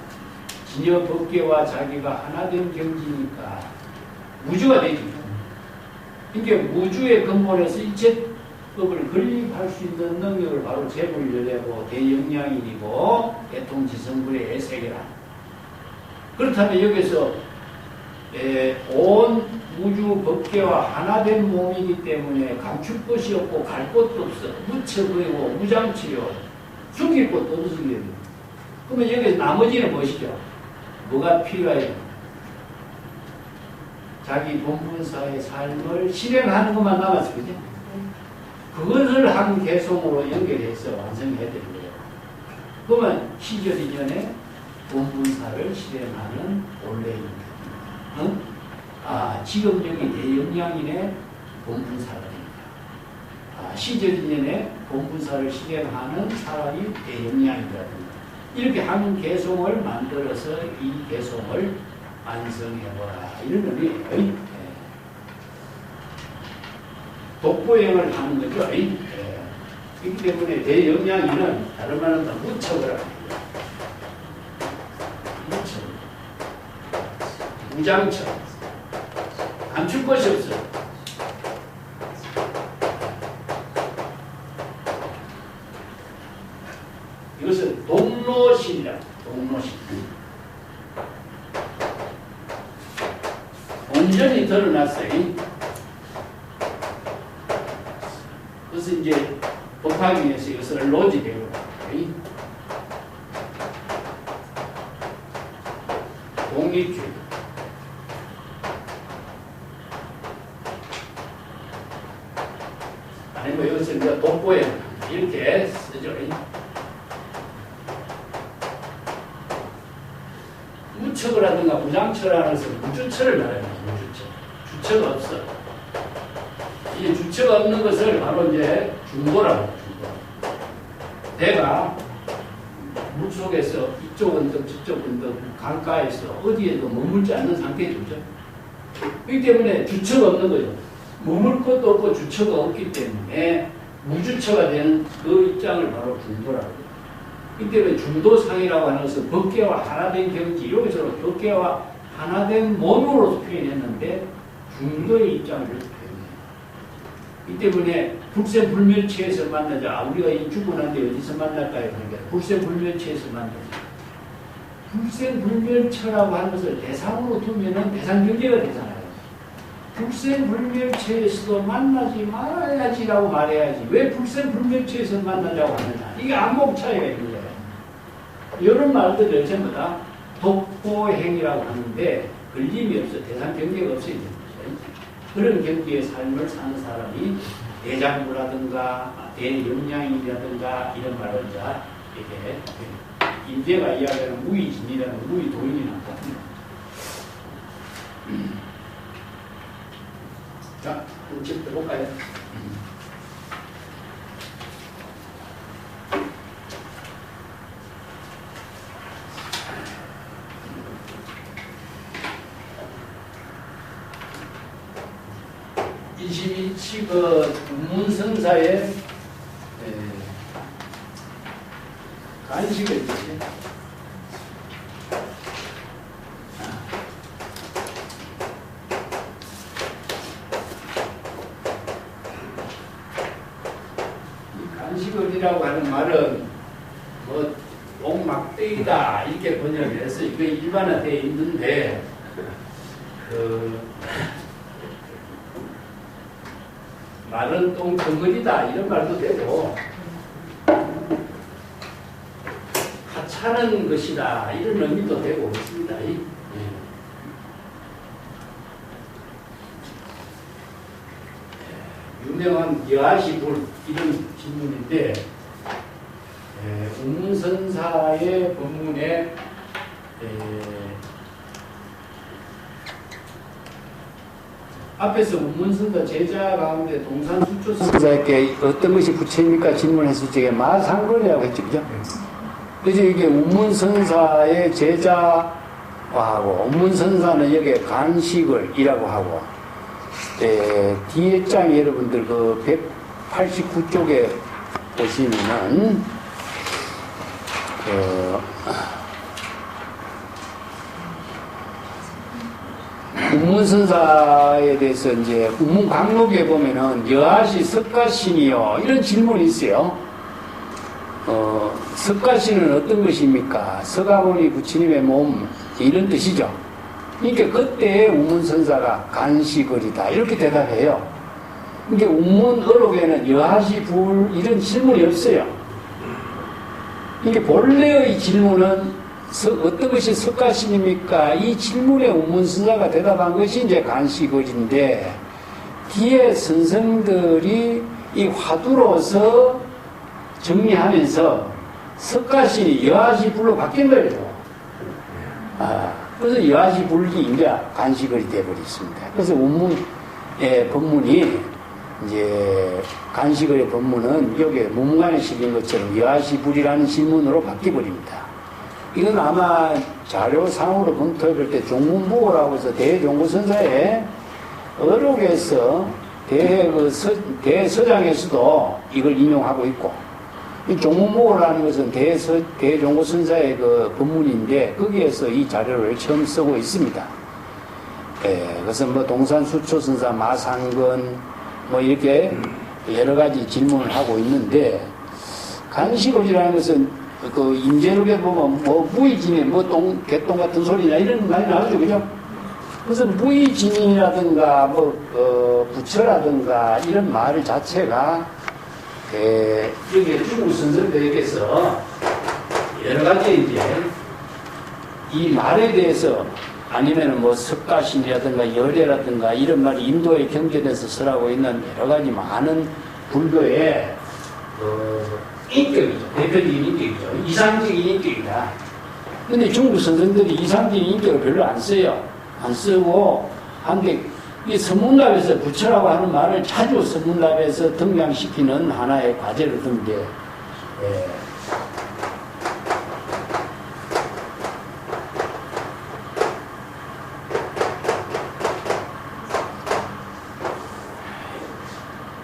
Speaker 3: 진여 법계와 자기가 하나 된 경지니까 우주가 되죠. 그러니까 우주의 근본에서 일체법을 건립할 수 있는 능력을 바로 재불려내고 대영량인이고 대통지성불의 애색이라. 그렇다면 여기서 온 우주 법계와 하나 된 몸이기 때문에 감출 것이 없고 갈 곳도 없어. 무처보이고 무장치요. 숨길 곳도 없으게. 그러면 여기서 나머지는 무엇이죠? 뭐가 필요해요? 자기 본분사의 삶을 실행하는 것만 남았어. 그죠? 그것을 한 개송으로 연결해서 완성해야 되는 거예요. 그러면 시절 이전에 본분사를 실행하는 본래입니다. 응? 지금 여기 대영량인의 본분사가 됩니다. 시절 이전에 본분사를 실행하는 사람이 대영량이라든가. 이렇게 한 개송을 만들어서 이 개송을 완성해보라. 이런 의미예요. 독보행을 하는 거죠. 그렇기 때문에 대영량인은 다른 말은 다 무척을 합니다. 무척. 무장처. 감출 것이 없어요. 이것은 동로신이다. 동로신. 온전히 드러났어요. 그래서 이제 법하기 위해서 이것을 로지되고 독립주의. 아니면 이것을 이제 독보에 이렇게 쓰죠. 무척을 하든가 무장처라는 것은 무주처를 말해요. 무주처. 주처가 없어. 이 주처가 없는 것을 바로 이제 중도라고 해요. 내가 물속에서 이쪽 언덕 저쪽 언덕 강가에서 어디에도 머물지 않는 상태에 두죠. 그렇기 때문에 주처가 없는 거죠. 머물 것도 없고 주처가 없기 때문에 무주처가 되는 그 입장을 바로 중도라고 해요. 그렇기 때문에 중도상이라고 하는 것은 법계와 하나된 경지, 여기서 법계와 하나된 몸으로 표현했는데 중도의 입장을 표현해요. 이 때문에 불생불멸체에서 만나자. 우리가 이 죽고 난 뒤에 어디서 만날까요? 그러니까 불생불멸체에서 만나자. 불생불멸체라고 하는 것을 대상으로 두면은 대상경계가 되잖아요. 불생불멸체에서도 만나지 말아야지라고 말해야지. 왜 불생불멸체에서 만나자고 하느냐. 이게 안목 차이가 있는 거예요. 이런 말들을 전부 다 독보행이라고 하는데 걸림이 없어. 대상경계가 없어야 됩니다. 그런 경지의 삶을 사는 사람이 대장부라든가 대영량이라든가 이런 말을 이렇게 인재가 이야기하는 무의진이라는 무의도인이라는 겁니다. 자, 한번 해볼까요? 일시일치 그 문성사의 간식을 이제 이 간식을이라고 하는 말은 뭐 막대기다 이렇게 번역을 해서 이게 일반화되어 있는데 마른 똥 덩어리다 이런 말도 되고 하찮은 것이다 이런 의미도 되고 있습니다. 유명한 여하시불 이런 질문인데 운문선사의 본문에 앞에서 운문선사 제자 가운데 동산수초선사에게 어떤 것이 부처입니까? 질문했을 적에 마상거리라고 했죠. 그죠? 그래서 이게 운문선사의 제자하고 운문선사는 여기에 간식을 이라고 하고 뒤에 장 여러분들 그 189쪽에 보시면은 운문선사에 대해서 이제 운문강록에 보면은 여하시 석가신이요 이런 질문이 있어요. 석가신은 어떤 것입니까? 서가모니 부처님의 몸 이런 뜻이죠. 그러니까 그때 운문선사가 간식거리다 이렇게 대답해요. 그러니까 운문어록에는 여하시 불 이런 질문이 없어요. 그러니까 본래의 질문은 어떤 것이 석가신입니까? 이 질문에 운문선사가 대답한 것이 이제 간식거리인데 뒤에 선생들이 이 화두로서 정리하면서 석가신이 여하시 불로 바뀐 거예요. 그래서 여하시 불이 이제 간식거리 되어버렸습니다. 그래서 운문의 법문이 이제 간식거리 법문은 여기에 문무관에 실린 것처럼 여하시 불이라는 질문으로 바뀌어버립니다. 이건 아마 자료상으로 검토해볼 때 종문보고라고 해서 대종고선사의 어록에서 대서장에서도 이걸 인용하고 있고 이 종문보고라는 것은 대종고선사의 그 법문인데 거기에서 이 자료를 처음 쓰고 있습니다. 그래서 뭐 동산수초선사 마상근 뭐 이렇게 여러 가지 질문을 하고 있는데 간식업이라는 것은 그 임재록에 보면 뭐 무의진에 뭐 개똥 같은 소리나 이런 말이 나오죠, 그죠? 그래서 무의진이라든가 뭐 부처라든가 이런 말 자체가 여기 중국 선생들에게서 여러 가지 이제 이 말에 대해서 아니면은 뭐 석가신이라든가 열애라든가 이런 말이 인도에 경전에서 쓰라고 있는 여러 가지 많은 불교의 인격이죠. 대표적인 인격이죠. 이상적인 인격이다. 근데 중국 선생들이 이상적인 인격을 별로 안 써요. 안 쓰고, 한데, 이 선문답에서 부처라고 하는 말을 자주 선문답에서 등장시키는 하나의 과제를 둔 게,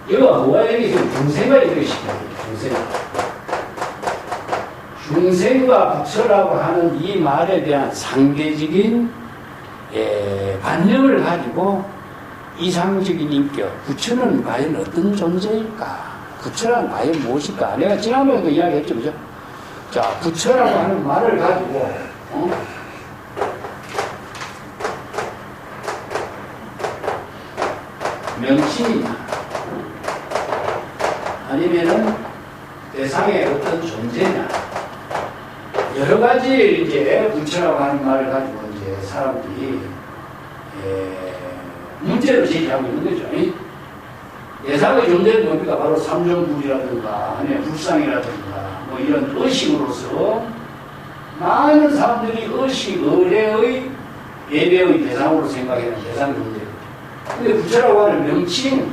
Speaker 3: 이거 뭐가 여기서 중생과 이것이다. 중생과 부처라고 하는 이 말에 대한 상대적인 관념을 가지고 이상적인 인격, 부처는 과연 어떤 존재일까? 부처란 과연 무엇일까? 내가 지난번에도 이야기했죠, 그죠? 자, 부처라고 하는 말을 가지고, 명칭이나, 아니면은 대상의 어떤 존재냐, 여러 가지 이제 부처라고 하는 말을 가지고 이제 사람들이 문제를 제기하고 있는 거죠. 대상의 존재는 뭡니까? 바로 삼존불이라든가 아니면 불상이라든가 뭐 이런 의식으로서 많은 사람들이 의식, 의례의 예배의 대상으로 생각하는 대상 존재입니다. 근데 부처라고 하는 명칭,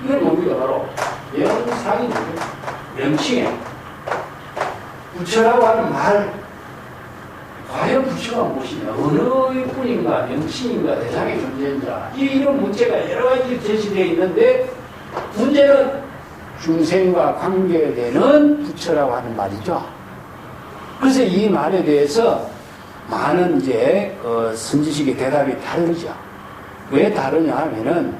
Speaker 3: 이건 뭡니까? 바로 명상인 거죠. 명칭에 부처라고 하는 말, 과연 부처가 무엇이냐, 어느 뿐인가, 명칭인가, 대상의 존재인가, 이런 문제가 여러 가지 제시되어 있는데, 문제는 중생과 관계되는 부처라고 하는 말이죠. 그래서 이 말에 대해서 많은 이제 선지식의 대답이 다르죠. 왜 다르냐 하면은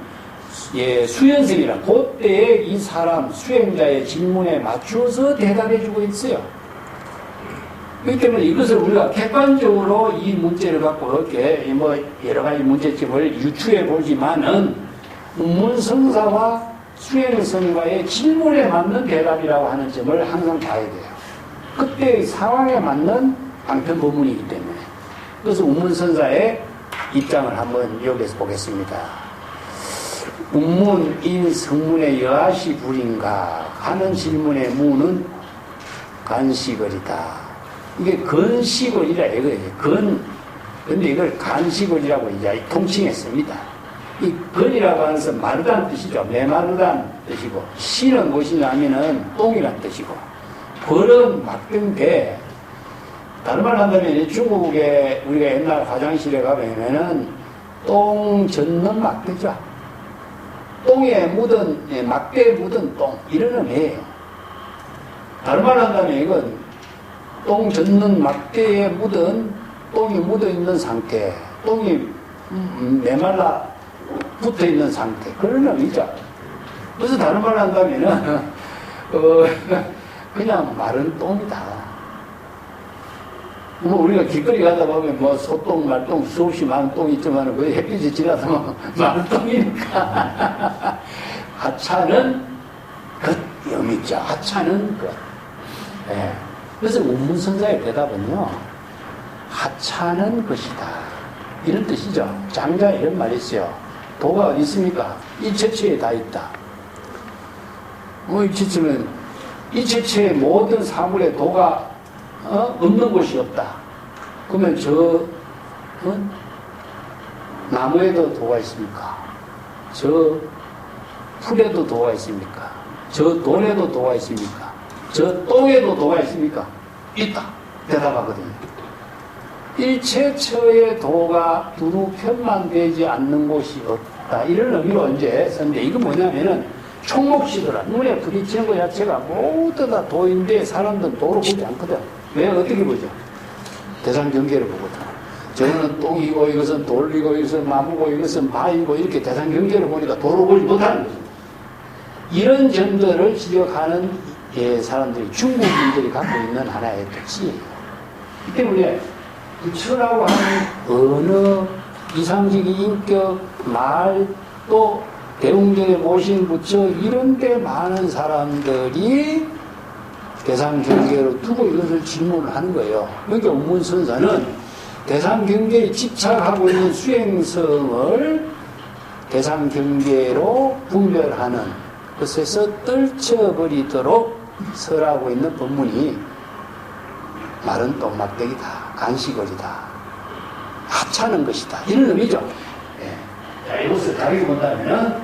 Speaker 3: 수연생이라 그때의 이 사람 수행자의 질문에 맞추어서 대답해주고 있어요.
Speaker 2: 그렇기 때문에 이것을 우리가 객관적으로 이 문제를 갖고 이렇게 뭐 여러 가지 문제점을 유추해 보지만은 문성사와 수행성과의 질문에 맞는 대답이라고 하는 점을 항상 봐야 돼요. 그때의 상황에 맞는 방편 법문이기 때문에. 그래서 운문선사의 입장을 한번 여기서 보겠습니다. 운문인 성문의 여하시 불인가 하는 질문의 무는 간시거리다. 이게 건시거리라 이거예요. 근데 이걸 간시거리라고 이제 통칭했습니다. 이 건이라고 하는 것은 마르다는 뜻이죠. 메마르다는 뜻이고, 시는 무엇이냐면은 똥이라는 뜻이고, 벌은 막된 배. 다른 말로 한다면 중국에 우리가 옛날 화장실에 가면은 똥 젖는 막대죠. 똥에 묻은, 막대에 묻은 똥, 이런 의미예요. 다른 말로 한다면 이건 똥 젖는 막대에 묻은, 똥이 묻어 있는 상태, 똥이 메말라 붙어 있는 상태, 그런 의미죠. 그래서 다른 말로 한다면은, 그냥 마른 똥이다. 뭐 우리가 길거리 가다 보면 뭐 소똥, 말똥, 수없이 많은 똥이 있지만 그 햇빛이 지나서 뭐 마른 똥이니까. 하차는 것, 의미죠. 하차는 것. 예. 그래서 운문선사의 대답은요, 하차는 것이다. 이런 뜻이죠. 장자에 이런 말이 있어요. 도가 어디 있습니까? 일체체에 다 있다. 일체체는, 일체체의 모든 사물에 도가 없는 곳이 없다. 그러면 나무에도 도가 있습니까? 저 풀에도 도가 있습니까? 저 돌에도 도가 있습니까? 저 똥에도 도가 있습니까? 있다. 대답하거든요. 일체처의 도가 두루 편만되지 않는 곳이 없다. 이런 의미로 이제 썼는데, 이건 뭐냐면은 총목시더라. 눈에 부딪히는 것 자체가 모두 다 도인데 사람들은 도로 보지 않거든. 왜? 어떻게 보죠? 대상경계를 보거든. 저는 똥이고 이것은 돌이고 이것은 나무고 이것은 바위고 이렇게 대상경계를 보니까 도로 보지 못하는 거죠. 이런 점들을 지적하는 사람들이, 중국인들이 갖고 있는 하나의 특징이에요. 이 때문에 부처라고 하는 언어, 이상적인 인격, 말, 또 대웅전에 모신 부처, 이런 데 많은 사람들이 대상경계로 두고 이것을 질문을 하는 거예요. 그러니까 운문선사는 대상경계에 집착하고 있는 수행성을 대상경계로 분별하는 것에서 떨쳐버리도록 설하고 있는 법문이 마른 똥막대기다, 간시거리다, 하찮은 것이다, 이런 의미죠. 자, 이것을 다르게 본다면은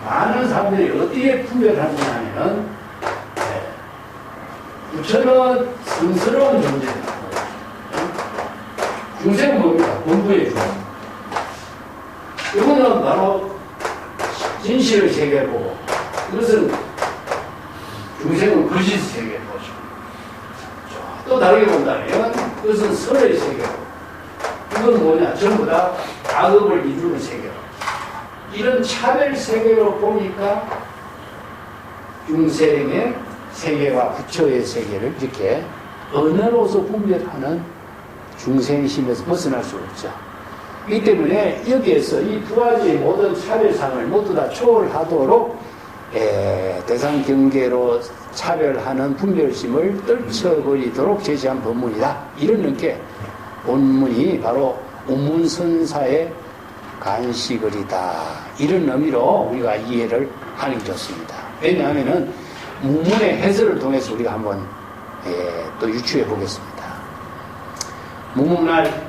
Speaker 2: 많은 사람들이 어떻게 분별하느냐 하면은, 부처는 성스러운 존재다. 중생은 뭡니까? 본부의 중생. 이거는 바로 진실의 세계고, 이것은 중생은 거짓의 세계고, 또 다르게 본다면 그것은 설의 세계고, 이건 뭐냐? 전부 다 악업을 이루는 세계로. 이런 차별 세계로 보니까 중생의 세계와 부처의 세계를 이렇게 언어로서 분별하는 중생심에서 벗어날 수 없죠. 이 때문에 여기에서 이 두 가지의 모든 차별상을 모두 다 초월하도록 대상 경계로 차별하는 분별심을 떨쳐버리도록 제시한 법문이다. 이런 게 본문이 바로 운문선사의 간시거리다. 이런 의미로 우리가 이해를 하는 게 좋습니다. 왜냐하면은 문문의 해설을 통해서 우리가 한번 또 유추해 보겠습니다.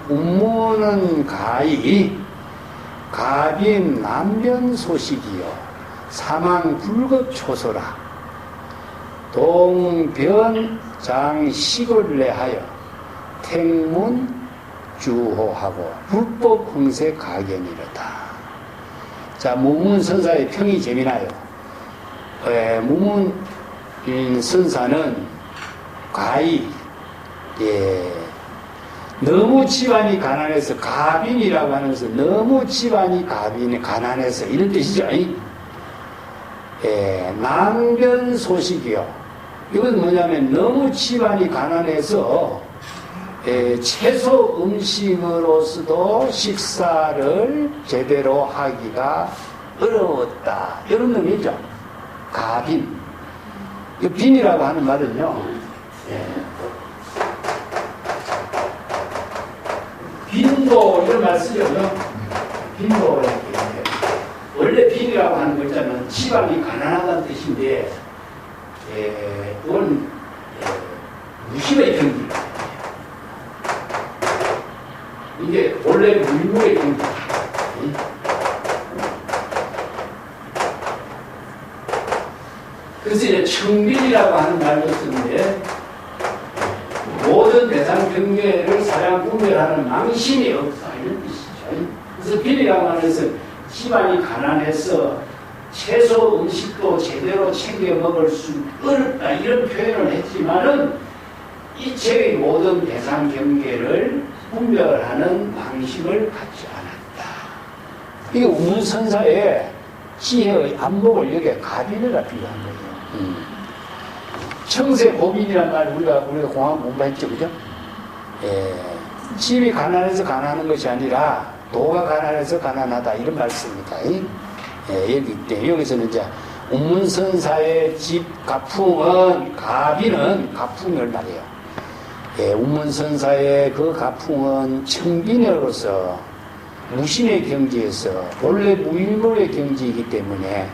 Speaker 2: 운문은 가히 가빈 남변 소식이요 사망 불급초소라 동변장 시골내하여 택문 주호하고 불법 흥세 가견이로다. 자, 무문선사의 평이 재미나요. 무문선사는 가히 너무 집안이 가난해서, 가빈이라고 하는 것은 너무 집안이 가난해서 이런 뜻이죠. 남변 소식이요. 이건 뭐냐면 너무 집안이 가난해서 채소 음식으로서도 식사를 제대로 하기가 어려웠다. 이런 의미죠. 가빈. 이 빈이라고 하는 말은요. 빈도 이런 말 쓰죠. 빈도 원래 빈이라고 하는 글자는 집안이 가난하다는 뜻인데 이건 무심의 경지입니다. 이게 원래 물무의 경지. 그래서 이제 청빈이라고 하는 말도 쓰는데 모든 대상 경계를 사량 분별하는 망심이 없다 이런 뜻이죠. 그래서 빈이라고 하는 것은 집안이 가난해서 채소 음식도 제대로 챙겨 먹을 수 어렵다 이런 표현을 했지만은 이 책의 모든 대상 경계를 분별하는 방식을 갖지 않았다. 이게 우문선사의 지혜의 안목을 여기에 가빈이라 비유한 거예요. 청세 고빈이란 말 우리가 공학 공부했죠, 그죠? 집이 가난해서 가난한 것이 아니라 도가 가난해서 가난하다 이런 말씀입니다. 여기 때 여기서는 이제 우문선사의 집 가풍은 가빈은 가풍을 말해요. 우문선사의 그 가풍은 청빈으로서 무신의 경지에서 본래 무일물의 경지이기 때문에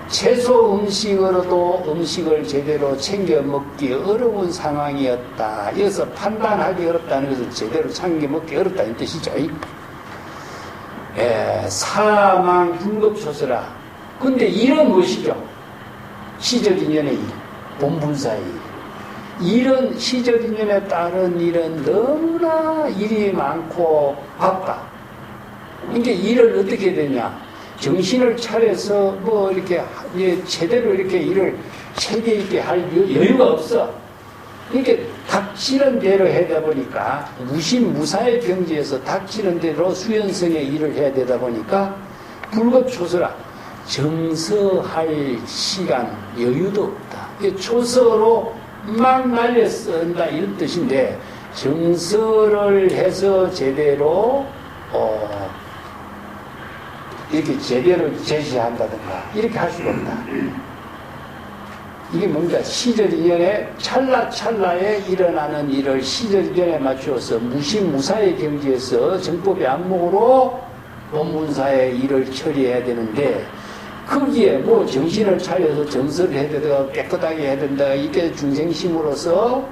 Speaker 2: 채소 음식으로도 음식을 제대로 챙겨 먹기 어려운 상황이었다. 여기서 판단하기 어렵다는 것은 제대로 챙겨 먹기 어렵다는 뜻이죠. 사망 불급초서라. 근데 일은 무엇이죠? 시절인연의 일, 본분사의 일. 일은 시절인연에 따른 일은 너무나 일이 많고 바빠. 이게 일을 어떻게 해야 되냐? 정신을 차려서 뭐 이렇게 제대로 이렇게 일을 체계 있게 할 여유가 없어. 이게 닥치는 대로 해야 보니까 무신무사의 경지에서 닥치는 대로 수연성의 일을 해야 되다 보니까 불급초서라. 정서할 시간 여유도 없다. 초서로 막 날려 쓴다 이런 뜻인데 정서를 해서 제대로 이렇게 제대로 제시한다든가 이렇게 할 수가 없다. 이게 뭔가 시절인연에 찰나찰나에 일어나는 일을 시절인연에 맞추어서 무신무사의 경지에서 정법의 안목으로 본문사의 일을 처리해야 되는데 거기에 뭐 정신을 차려서 정서를 해야 된다, 깨끗하게 해야 된다, 이게 중생심으로서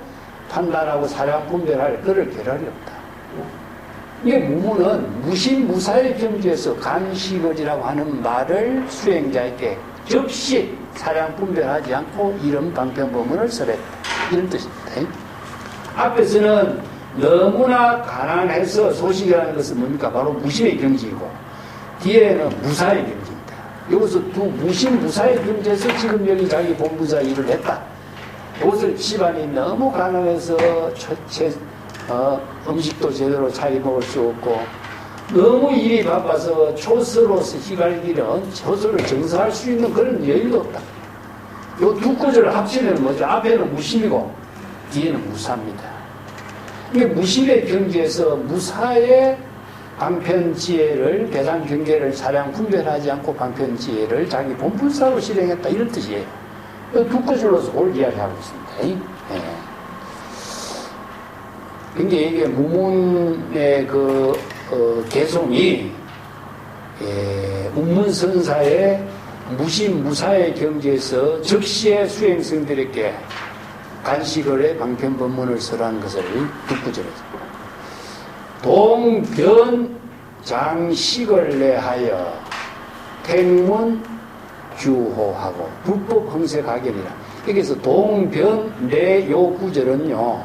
Speaker 2: 판단하고 사량 분별할 그럴 겨를이 없다. 이게 무문은 무신무사의 경지에서 간식을이라고 하는 말을 수행자에게 즉시 사량 분별하지 않고 이런 방편법문을 설했다. 이런 뜻입니다. 앞에서는 너무나 가난해서 소식이라는 것은 뭡니까? 바로 무신의 경지이고 뒤에는 무사의 경지입니다. 여기서 두 무신무사의 경지에서 지금 여기 자기 본부사 일을 했다. 이것을 집안이 너무 가난해서 음식도 제대로 잘 먹을 수 없고 너무 일이 바빠서 초서로서 휘갈기는 초서를 정서할 수 있는 그런 여유도 없다. 이 두 구절을 합치면 뭐죠? 앞에는 무심이고 뒤에는 무사입니다. 이게 무심의 경지에서 무사의 방편지혜를 대상 경계를 사량 분별하지 않고 방편지혜를 자기 본분사로 실행했다 이런 뜻이에요. 두 구절로서 그걸 이야기하고 있습니다. 근데 이게 무문의 개송이 운문선사의 무신무사의 경지에서 즉시의 수행성들에게 간식을의 방편법문을 설한 것을 뒷구절에서 동변장식을 내하여 팽문 주호하고 불법 흥색하견이라. 여기서 동변 내 요 구절은요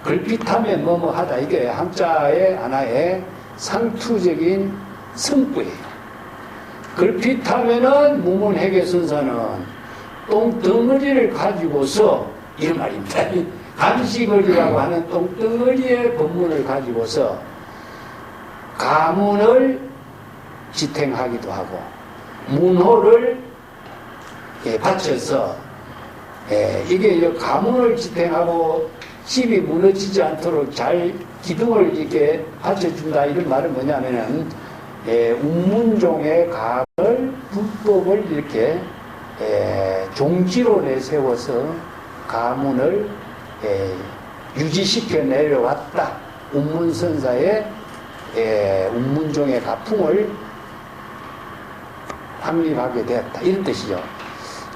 Speaker 2: 글핏하면 뭐뭐 하다 이게 한자의 하나의 상투적인 성구예요. 글핏하면은 무문회계선사는 똥덩어리를 가지고서 이런 말입니다. 간식을이라고 하는 똥덩어리의 법문을 가지고서 가문을 지탱하기도 하고 문호를 바쳐서 이게 이 가문을 지탱하고 집이 무너지지 않도록 잘 기둥을 이렇게 받쳐준다 이런 말은 뭐냐면은 운문종의 가를 불법을 이렇게 종지로 내세워서 가문을 유지시켜 내려왔다. 운문선사의 운문종의 가풍을 확립하게 되었다. 이런 뜻이죠.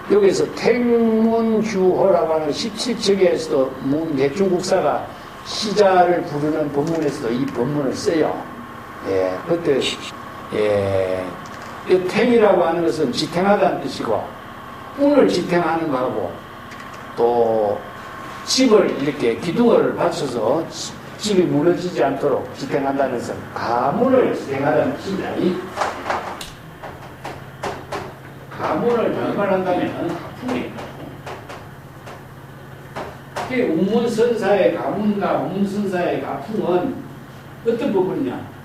Speaker 2: 여기서 택문규호라고 하는 17척에서도 대중국사가 시자를 부르는 법문에서도 이 법문을 써요. 그때 이 택이라고 하는 것은 지탱하다는 뜻이고 운을 지탱하는 거하고 또 집을 이렇게 기둥을 받쳐서 집이 무너지지 않도록 지탱한다는 것은 가문을 지탱하다는 뜻입니다. 가문을 말한다면 가풍이에요. 운문선사의 가문과 운문선사의 가풍은 어떤 부분이냐?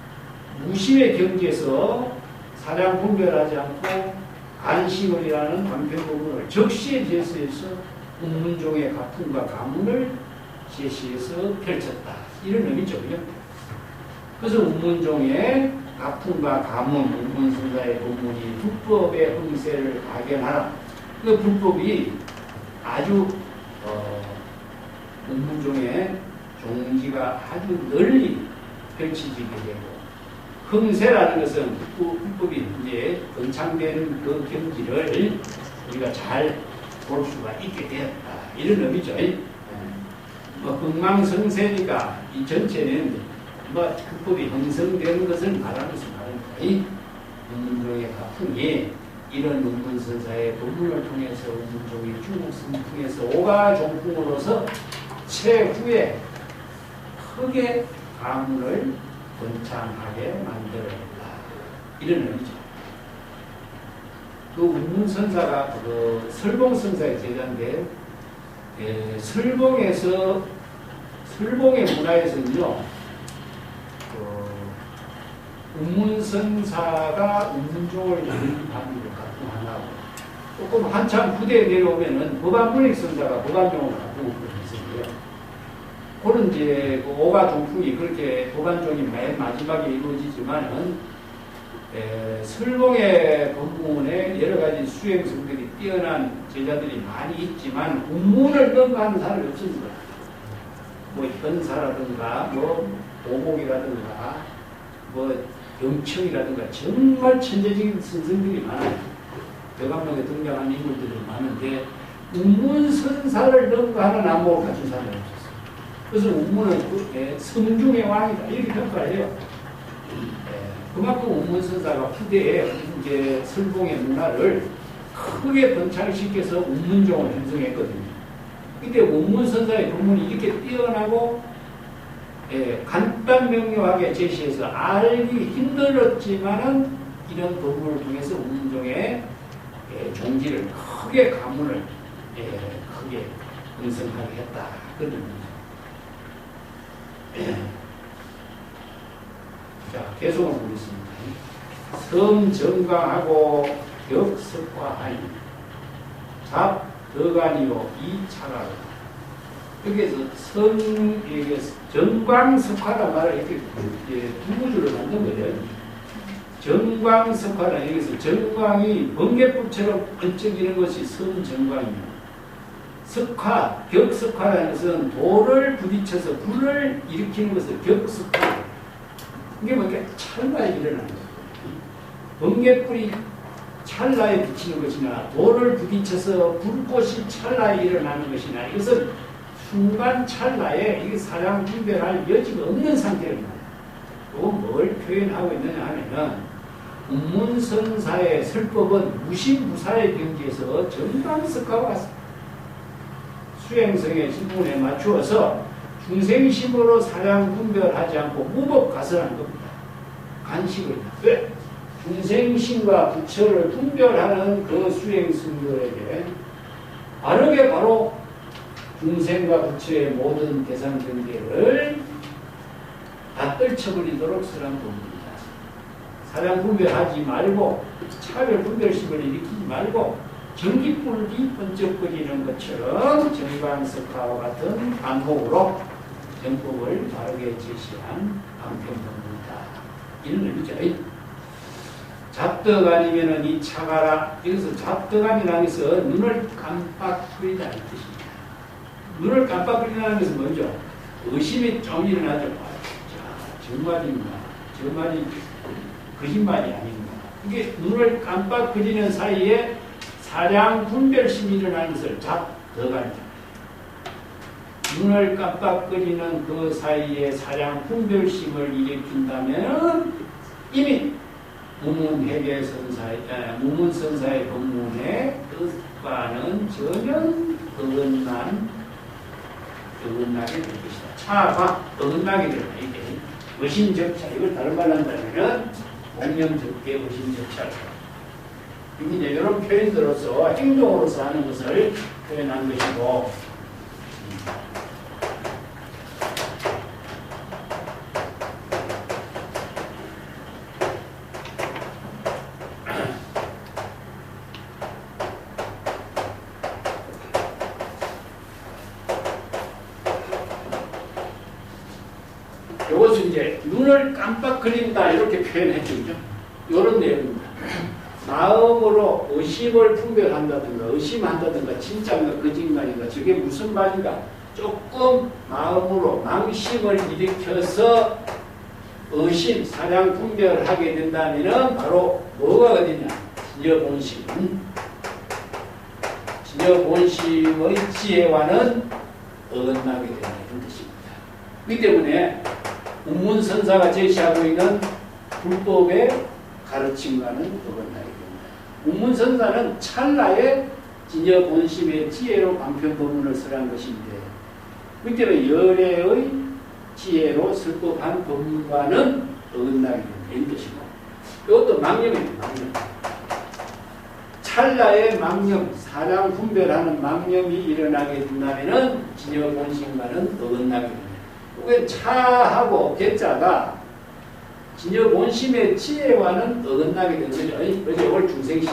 Speaker 2: 무심의 경지에서 사량 분별하지 않고 안식을이라는 단편 부분을 적시에 제시해서 운문종의 가풍과 가문을 제시해서 펼쳤다. 이런 의미죠. 그래서 운문종의 가풍과 가문, 운문선사의 법문이 불법의 흥세를 발견하라. 그 불법이 아주 운문종의 종지가 아주 널리 펼쳐지게 되고 흥세라는 것은 불법이 이제 번창되는 그 경지를 우리가 잘 볼 수가 있게 되었다. 이런 의미죠. 흥망성쇠니까 이 전체는 불법이 형성되는 것을 말하면서 말합니다. 운문종의 가풍이 이런 운문선사의 법문을 통해서 운문종의 중국성을 통해서 오가종풍으로서 최후에 크게 가문을 번창하게 만들었다. 이런 의미죠. 그 운문선사가 그 설봉선사의 제자인데 설봉의 문화에서는요, 운문선사가 운문종을 영입하는 것 같은 하나고, 조금 한참 후대에 내려오면은 법안문익선사가 법안종을 갖고 있었고요. 그런 이제 그 오가종풍이 그렇게 법안종이 맨 마지막에 이루어지지만은 설봉의 법문에 여러 가지 수행성들이 뛰어난 제자들이 많이 있지만 운문을 넘어가는 사람이 없습니다. 뭐 현사라든가 뭐 오목이라든가 뭐 영청이라든가 정말 천재적인 선생들이 많아요. 대감록에 등장한 인물들이 많은데 운문선사를 넘어가는 안목을 갖춘 사람이 없었어요. 그래서 운문은 성중의 왕이다 이렇게 평가를 해요. 그만큼 운문선사가 후대에 이제 설봉의 문화를 크게 번창시켜서 운문종을 형성했거든요. 근데 운문선사의 법문이 이렇게 뛰어나고 간단 명료하게 제시해서 알기 힘들었지만은 이런 법문을 통해서 운문종의 종지를 크게 가문을 크게 형성하게 했다. 그런 의미입니다. 자, 계속을 보겠습니다. 성정강하고 격석화하니 잡더간이요 이차가로. 여기에서 성에게 정광석화란 말을 이렇게 두 구조를 만든 거예요. 정광석화란 여기서 정광이 번개불처럼 번쩍이는 것이 성정광입니다. 석화, 격석화라는 것은 돌을 부딪혀서 불을 일으키는 것을 격석화. 이게 뭔가 찰나에 일어나는 거예요. 번개불이 찰나에 비치는 것이나 돌을 부딪혀서 불꽃이 찰나에 일어나는 것이나 이것은 순간 찰나에 이게 사량 분별할 여지가 없는 상태입니다. 또 뭘 표현하고 있느냐 하면은 운문선사의 설법은 무신무사의 경지에서 정강석화와 같습니다. 수행성의 신분에 맞추어서 중생심으로 사량 분별하지 않고 무법가설한 겁니다. 간식을. 왜? 중생심과 부처를 분별하는 그 수행승들에게 바르게 바로 중생과 부처의 모든 대상 경계를 다 떨쳐버리도록 설한 겁니다. 사량 분별하지 말고 차별 분별심을 일으키지 말고 전기불이 번쩍거리는 것처럼 정관석화와 같은 반복으로 정법을 바르게 제시한 방편법입니다. 이런 의미죠. 잡덕 아니면은 이 차가라. 여기서 잡덕함이라는 것은 눈을 깜빡거리다는 뜻입니다. 눈을 깜빡거리다는 것은 뭐죠? 의심이 좀 일어나죠. 자, 정말인가? 저 말이 거짓말이 아닌가? 이게 눈을 깜빡거리는 사이에 사량 분별심이 일어나는 것을 잡덕한다. 눈을 깜빡거리는 그 사이에 사량 분별심을 일으킨다면 이미 무문선사의 법문의 뜻과는 전혀 어긋나게 될 것이다. 차가 어긋나게 된다. 이게 의심적차. 이걸 다른 말로 한다면 공명적계 의심적차. 이제 이런 표현들로서 행동으로서 하는 것을 표현한 것이고, 이것은 이제 눈을 깜빡거린다 이렇게 표현해 주죠. 이런 내용입니다. 마음으로 의심을 분별한다든가 의심한다든가 진짜인가 거짓말인가 저게 무슨 말인가 조금 마음으로 망심을 일으켜서 의심, 사량 분별하게 된다면 바로 뭐가 어디냐? 진여본심. 진여본심의 지혜와는 어긋나게 된다는 뜻입니다. 그렇기 때문에 운문선사가 제시하고 있는 불법의 가르침과는 어긋나게 됩니다. 운문선사는 찰나의 진여본심의 지혜로 방편법문을 설한 것인데 그렇기 때문에 열애의 지혜로 설법한 법문과는 어긋나게 된다는 뜻이고 이것도 망념입니다. 망념. 찰나의 망념, 사량 분별하는 망념이 일어나게 된다면 진여본심과는 어긋나게 됩니다. 그게 차하고 개자가 진여본심의 지혜와는 어긋나게 되는 거죠. 그래서 이걸 중생심.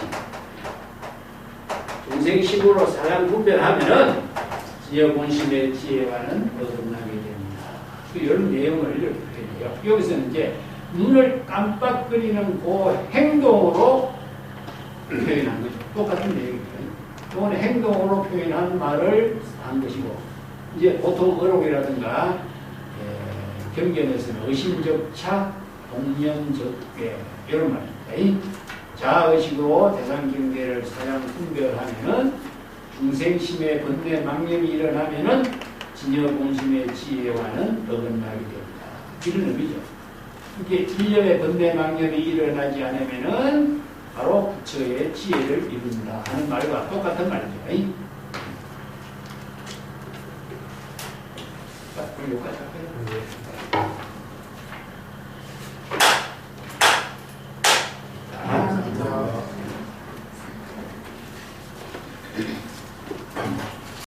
Speaker 2: 중생심으로 사량 분별하면은 진여본심의 지혜와는 어긋나게 됩니다. 이런 내용을 이렇게 해요. 여기서는 이제 눈을 깜빡거리는 그 행동으로 표현한 거죠. 똑같은 내용입니다. 이건 행동으로 표현한 말을 한 것이고, 이제 보통 어록이라든가 경전에서는 의심적차, 동념적괴 이런 말입니다. 자의식으로 대상경계를 사량 분별하면은 중생심의 번뇌 망념이 일어나면은 진여본심의 지혜와는 어긋나게 됩니다. 이런 의미죠. 이게 일념의 번뇌 망념이 일어나지 않으면은 바로 부처의 지혜를 이룬다 하는 말과 똑같은 말이죠. 자, 그럼 여기까지 할까요? 자,